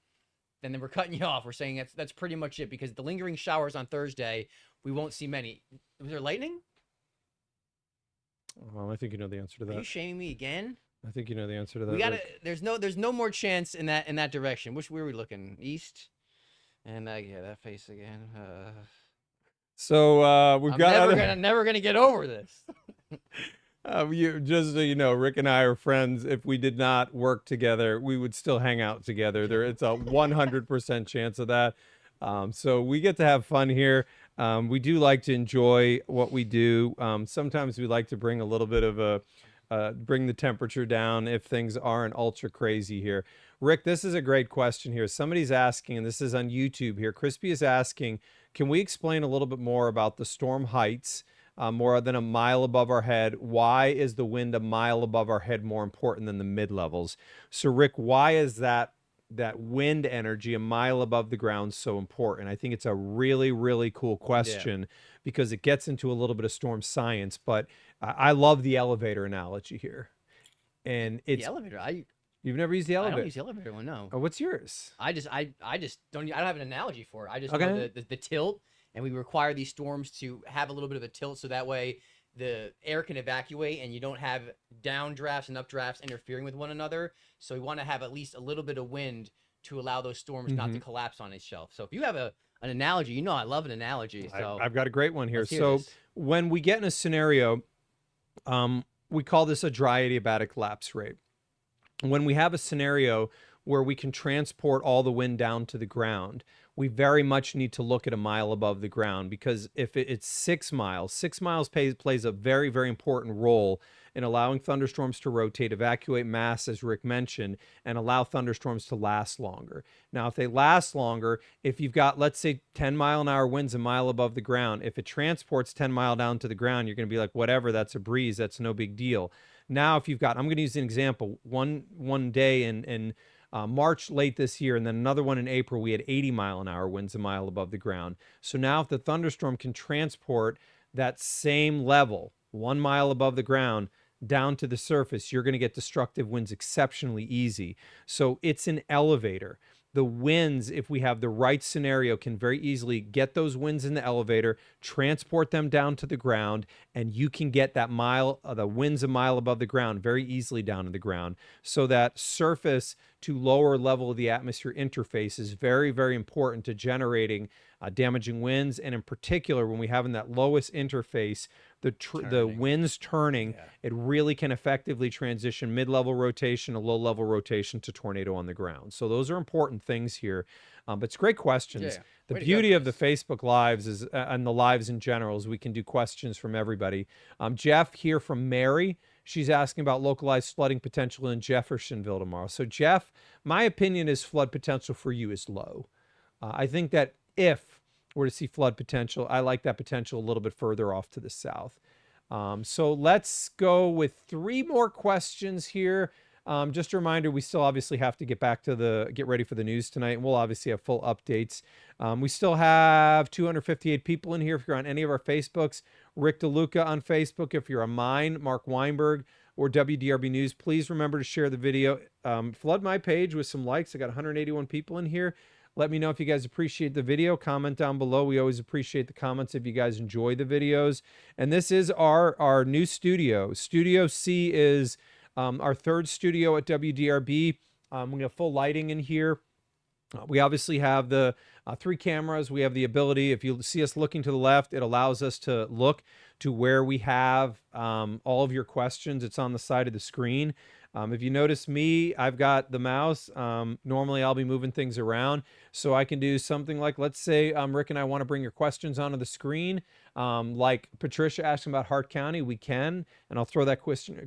then we're cutting you off. We're saying that's pretty much it, because the lingering showers on Thursday, we won't see many. Was there lightning? Well, I think you know the answer to that. Are you shaming me again? I think you know the answer to that. We gotta. There's no more chance in that direction. Which way are we looking? East, and yeah, that face again. So we've got. Never gonna get over this. Just so you know, Rick and I are friends. If we did not work together, we would still hang out together. It's a 100% chance of that. So we get to have fun here. We do like to enjoy what we do. Sometimes we like to bring a little bit of bring the temperature down if things aren't ultra crazy here. Rick, this is a great question here. Somebody's asking, and this is on YouTube here. Crispy is asking, can we explain a little bit more about the storm heights more than a mile above our head? Why is the wind a mile above our head more important than the mid-levels? So, Rick, why is that wind energy a mile above the ground so important? I think it's a really, really cool question because it gets into a little bit of storm science, but I love the elevator analogy here. And it's the elevator. You've never used the elevator? I don't use the elevator one, no. Oh, what's yours? I just don't have an analogy for it. I just know the tilt, and we require these storms to have a little bit of a tilt so that way the air can evacuate and you don't have down drafts and up drafts interfering with one another. So we want to have at least a little bit of wind to allow those storms not to collapse on itself. So if you have an analogy, I love an analogy. So I've got a great one here. So when we get in a scenario, we call this a dry adiabatic lapse rate. When we have a scenario where we can transport all the wind down to the ground, we very much need to look at a mile above the ground, because if it's 6 miles, 6 miles plays a very, very important role in allowing thunderstorms to rotate, evacuate mass, as Rick mentioned, and allow thunderstorms to last longer. Now, if they last longer, if you've got, let's say, 10-mile-an-hour winds a mile above the ground, if it transports 10 mile down to the ground, you're going to be like, whatever, that's a breeze, that's no big deal. Now, if you've got, I'm going to use an example, one day in March late this year, and then another one in April, we had 80-mile-an-hour winds a mile above the ground. So now if the thunderstorm can transport that same level, 1 mile above the ground, down to the surface, you're going to get destructive winds exceptionally easy. So it's an elevator. The winds, if we have the right scenario, can very easily get those winds in the elevator, transport them down to the ground, and you can get that the winds a mile above the ground very easily down to the ground. So that surface to lower level of the atmosphere interface is very, very important to generating damaging winds. And in particular, when we have in that lowest interface, the winds turning, it really can effectively transition mid-level rotation to low-level rotation to tornado on the ground. So those are important things here. But it's great questions. The beauty of the Facebook Lives is, and the lives in general, is we can do questions from everybody. Jeff here from Mary, she's asking about localized flooding potential in Jeffersonville tomorrow. So Jeff, my opinion is flood potential for you is low. I think that if we're to see flood potential, I like that potential a little bit further off to the south. So let's go with 3 more questions here. Just a reminder, we still obviously have to get ready for the news tonight, and we'll obviously have full updates. We still have 258 people in here. If you're on any of our Facebooks, Rick DeLuca on Facebook. If you're on mine, Mark Weinberg, or WDRB News, please remember to share the video. Flood my page with some likes. I got 181 people in here. Let me know if you guys appreciate the video. Comment down below. We always appreciate the comments if you guys enjoy the videos. And this is our new studio. Studio C is our third studio at WDRB. We have full lighting in here. We obviously have the 3 cameras. We have the ability, if you see us looking to the left, it allows us to look to where we have all of your questions. It's on the side of the screen. If you notice me, I've got the mouse. Normally I'll be moving things around. So I can do something like, let's say, Rick and I want to bring your questions onto the screen. Like Patricia asking about Hart County, we can, and I'll throw that question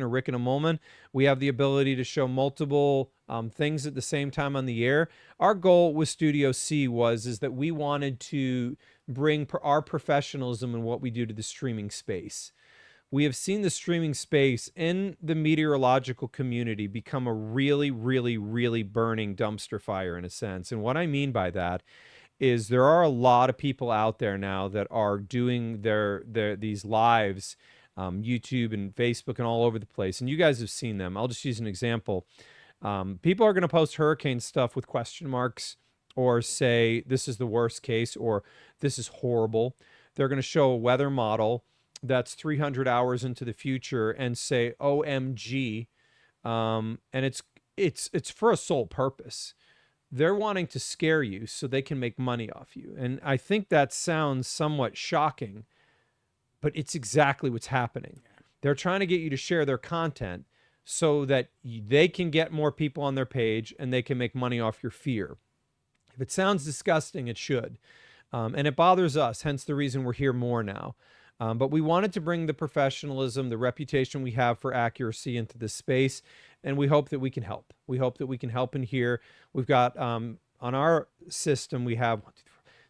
to Rick in a moment. We have the ability to show multiple things at the same time on the air. Our goal with Studio C is that we wanted to bring our professionalism in what we do to the streaming space. We have seen the streaming space in the meteorological community become a really, really, really burning dumpster fire in a sense. And what I mean by that is there are a lot of people out there now that are doing these lives, YouTube and Facebook and all over the place. And you guys have seen them. I'll just use an example. People are going to post hurricane stuff with question marks or say, this is the worst case, or this is horrible. They're going to show a weather model that's 300 hours into the future and say OMG, and it's for a sole purpose. They're wanting to scare you so they can make money off you. And I think that sounds somewhat shocking, but it's exactly what's happening. They're trying to get you to share their content so that they can get more people on their page and they can make money off your fear. If it sounds disgusting, it should. And it bothers us, hence the reason we're here more now. But we wanted to bring the professionalism, the reputation we have for accuracy into this space, and we hope that we can help. We hope that we can help in here. We've got, on our system, we have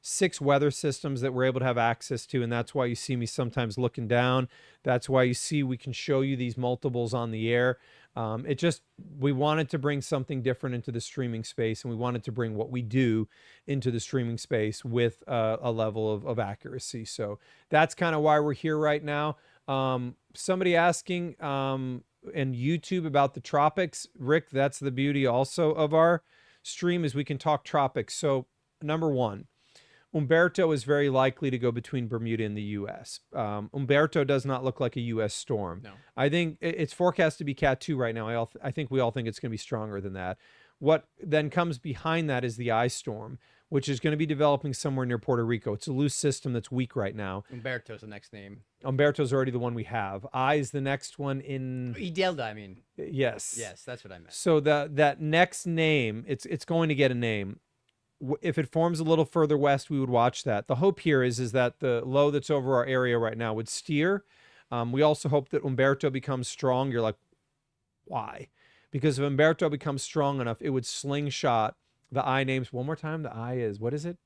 6 weather systems that we're able to have access to, and that's why you see me sometimes looking down. That's why you see we can show you these multiples on the air. We wanted to bring something different into the streaming space, and we wanted to bring what we do into the streaming space with a level of accuracy. So that's kind of why we're here right now. Somebody asking in YouTube about the tropics. Rick, that's the beauty also of our stream, is we can talk tropics. So number one, Umberto is very likely to go between Bermuda and the U.S. Umberto does not look like a U.S. storm. No. I think it's forecast to be Cat 2 right now. I think we all think it's going to be stronger than that. What then comes behind that is the ice storm, which is going to be developing somewhere near Puerto Rico. It's a loose system that's weak right now. Umberto's the next name. Umberto's already the one we have. I is the next one in... Idelda, I mean. Yes. Yes, that's what I meant. So that next name, it's going to get a name. If it forms a little further west, we would watch that. The hope here is that the low that's over our area right now would steer. We also hope that Umberto becomes strong. You're like, why? Because if Umberto becomes strong enough, it would slingshot the I names. One more time, the I is, what is it?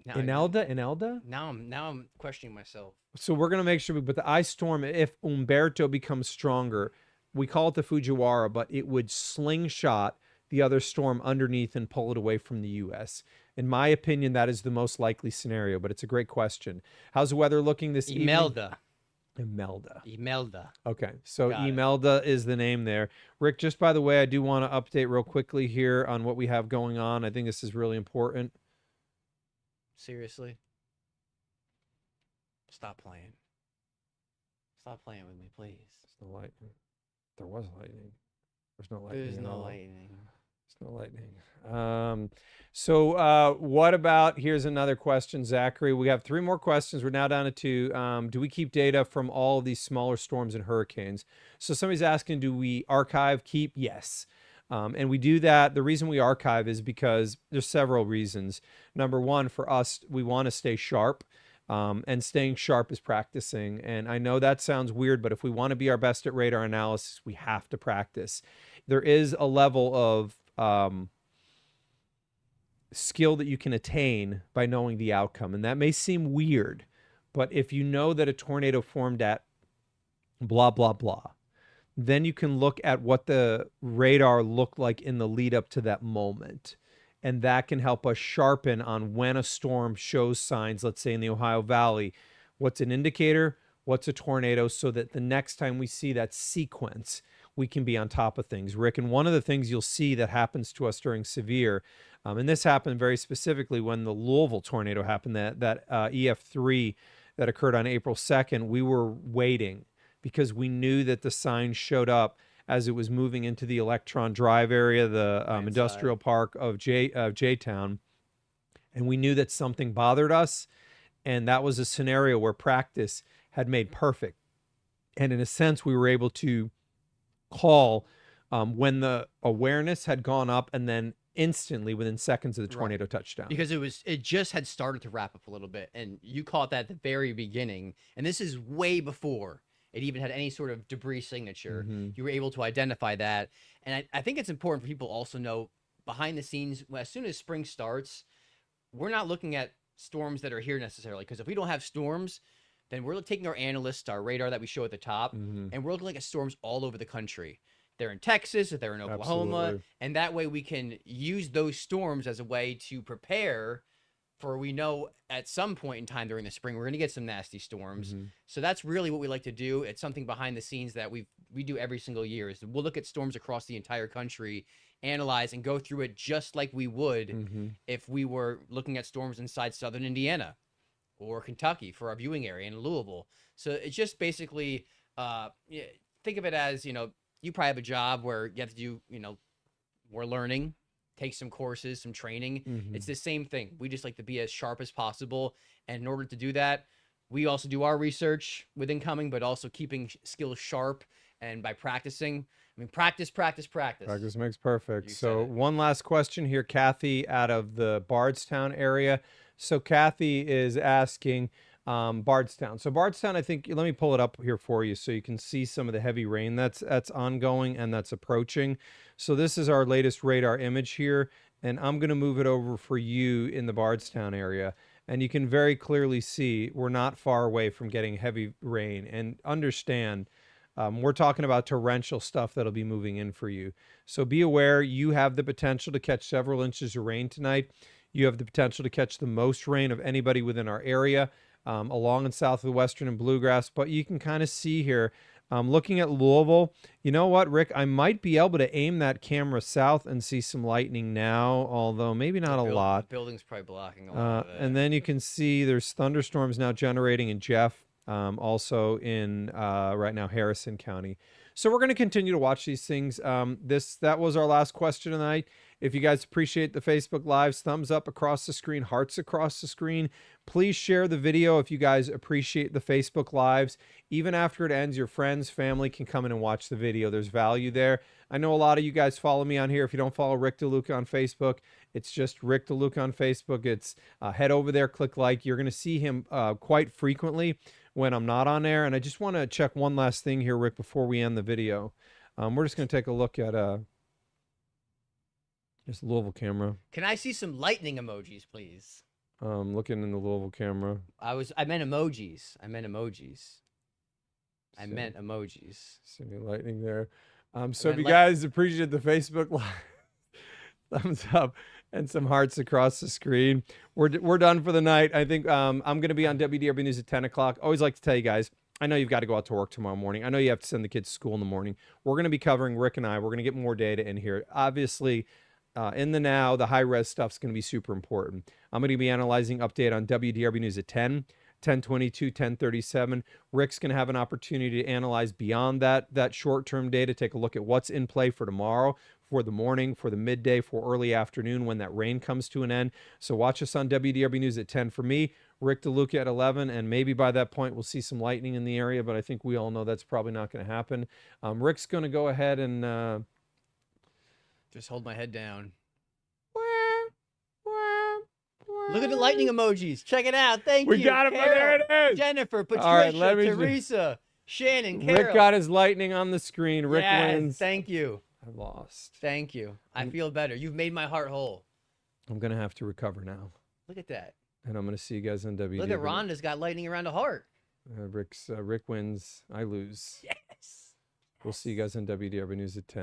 Now, Inelda? Now I'm questioning myself. So we're going to make sure, but the ice storm, if Umberto becomes stronger, we call it the Fujiwara, but it would slingshot the other storm underneath and pull it away from the U.S. In my opinion, that is the most likely scenario, but it's a great question. How's the weather looking this evening? Imelda. Okay, so Imelda is the name there. Rick, just by the way, I do want to update real quickly here on what we have going on. I think this is really important. Seriously? Stop playing. Stop playing with me, please. There's no lightning. There was lightning. There's no lightning. There's no lightning. There's no lightning. So what about, here's another question, Zachary. We have 3 more questions. We're now down to 2. Do we keep data from all of these smaller storms and hurricanes? So somebody's asking, do we archive, keep? Yes. And we do that. The reason we archive is because there's several reasons. Number one, for us, we want to stay sharp. And staying sharp is practicing. And I know that sounds weird, but if we want to be our best at radar analysis, we have to practice. There is a level of skill that you can attain by knowing the outcome. And that may seem weird, but if you know that a tornado formed at blah, blah, blah, then you can look at what the radar looked like in the lead up to that moment. And that can help us sharpen on when a storm shows signs, let's say in the Ohio Valley, what's an indicator, what's a tornado, so that the next time we see that sequence, we can be on top of things, Rick. And one of the things you'll see that happens to us during severe, and this happened very specifically when the Louisville tornado happened, that EF3 that occurred on April 2nd, we were waiting because we knew that the signs showed up as it was moving into the Electron Drive area, the industrial park of J-Town. And we knew that something bothered us. And that was a scenario where practice had made perfect. And in a sense, we were able to call when the awareness had gone up, and then instantly within seconds of the tornado touchdown. Because it just had started to wrap up a little bit. And you caught that at the very beginning. And this is way before it even had any sort of debris signature. You were able to identify that. And I think it's important for people to also know behind the scenes, as soon as spring starts, we're not looking at storms that are here necessarily. Because if we don't have storms, then we're taking our analysts, our radar that we show at the top, and we're looking at storms all over the country. They're in Texas, if they're in Oklahoma, and that way we can use those storms as a way to prepare for, we know at some point in time during the spring, we're going to get some nasty storms. So that's really what we like to do. It's something behind the scenes that we do every single year. Is we'll look at storms across the entire country, analyze and go through it just like we would if we were looking at storms inside southern Indiana or Kentucky for our viewing area in Louisville. So it's just basically, think of it as, you probably have a job where you have to do, more learning, take some courses, some training. It's the same thing. We just like to be as sharp as possible. And in order to do that, we also do our research with incoming, but also keeping skills sharp. And by practicing, practice. Practice makes perfect. So one last question here, Kathy out of the Bardstown area. So Kathy is asking, Bardstown. So Bardstown, I think, let me pull it up here for you so you can see some of the heavy rain that's ongoing and that's approaching. So this is our latest radar image here, and I'm going to move it over for you in the Bardstown area. And you can very clearly see we're not far away from getting heavy rain. And understand, we're talking about torrential stuff that'll be moving in for you. So be aware, you have the potential to catch several inches of rain tonight. You have the potential to catch the most rain of anybody within our area, along and south of the Western and Bluegrass. But you can kind of see here, looking at Louisville, you know what, Rick, I might be able to aim that camera south and see some lightning now, although maybe not a lot. The building's probably blocking a lot of it. And then you can see there's thunderstorms now generating in Jeff, also in right now Harrison County. So we're going to continue to watch these things. That was our last question tonight. If you guys appreciate the Facebook Lives, thumbs up across the screen, hearts across the screen. Please share the video if you guys appreciate the Facebook Lives. Even after it ends, your friends, family can come in and watch the video. There's value there. I know a lot of you guys follow me on here. If you don't follow Rick DeLuca on Facebook, it's just Rick DeLuca on Facebook. It's head over there, click like. You're going to see him quite frequently when I'm not on there. And I just want to check one last thing here, Rick, before we end the video. We're just going to take a look at this Louisville camera. Can I see some lightning emojis, please? Looking in the Louisville camera. I meant emojis. I meant emojis. See me lightning there. So if you guys appreciate the Facebook Live, thumbs up and some hearts across the screen. We're done for the night. I think I'm going to be on WDRB News at 10 o'clock. Always like to tell you guys, I know you've got to go out to work tomorrow morning. I know you have to send the kids to school in the morning. We're going to be covering, Rick and I, we're going to get more data in here. Obviously, in the now, the high-res stuff's going to be super important. I'm going to be analyzing update on WDRB News at 10, 10:22, 10:37. Rick's going to have an opportunity to analyze beyond that short-term data, take a look at what's in play for tomorrow, for the morning, for the midday, for early afternoon when that rain comes to an end. So watch us on WDRB News at 10 for me, Rick DeLuca at 11, and maybe by that point we'll see some lightning in the area, but I think we all know that's probably not going to happen. Rick's going to go ahead and... just hold my head down. Look at the lightning emojis. Check it out. Thank you. We got it. Carol, there it is. Jennifer, Patricia, Teresa, Shannon, Carol. Rick got his lightning on the screen. Rick wins. Thank you. I lost. Thank you. I feel better. You've made my heart whole. I'm going to have to recover now. Look at that. And I'm going to see you guys on WDRB. Look at Rhonda's got lightning around a heart. Rick wins. I lose. Yes. We'll see you guys on WDRB News at 10.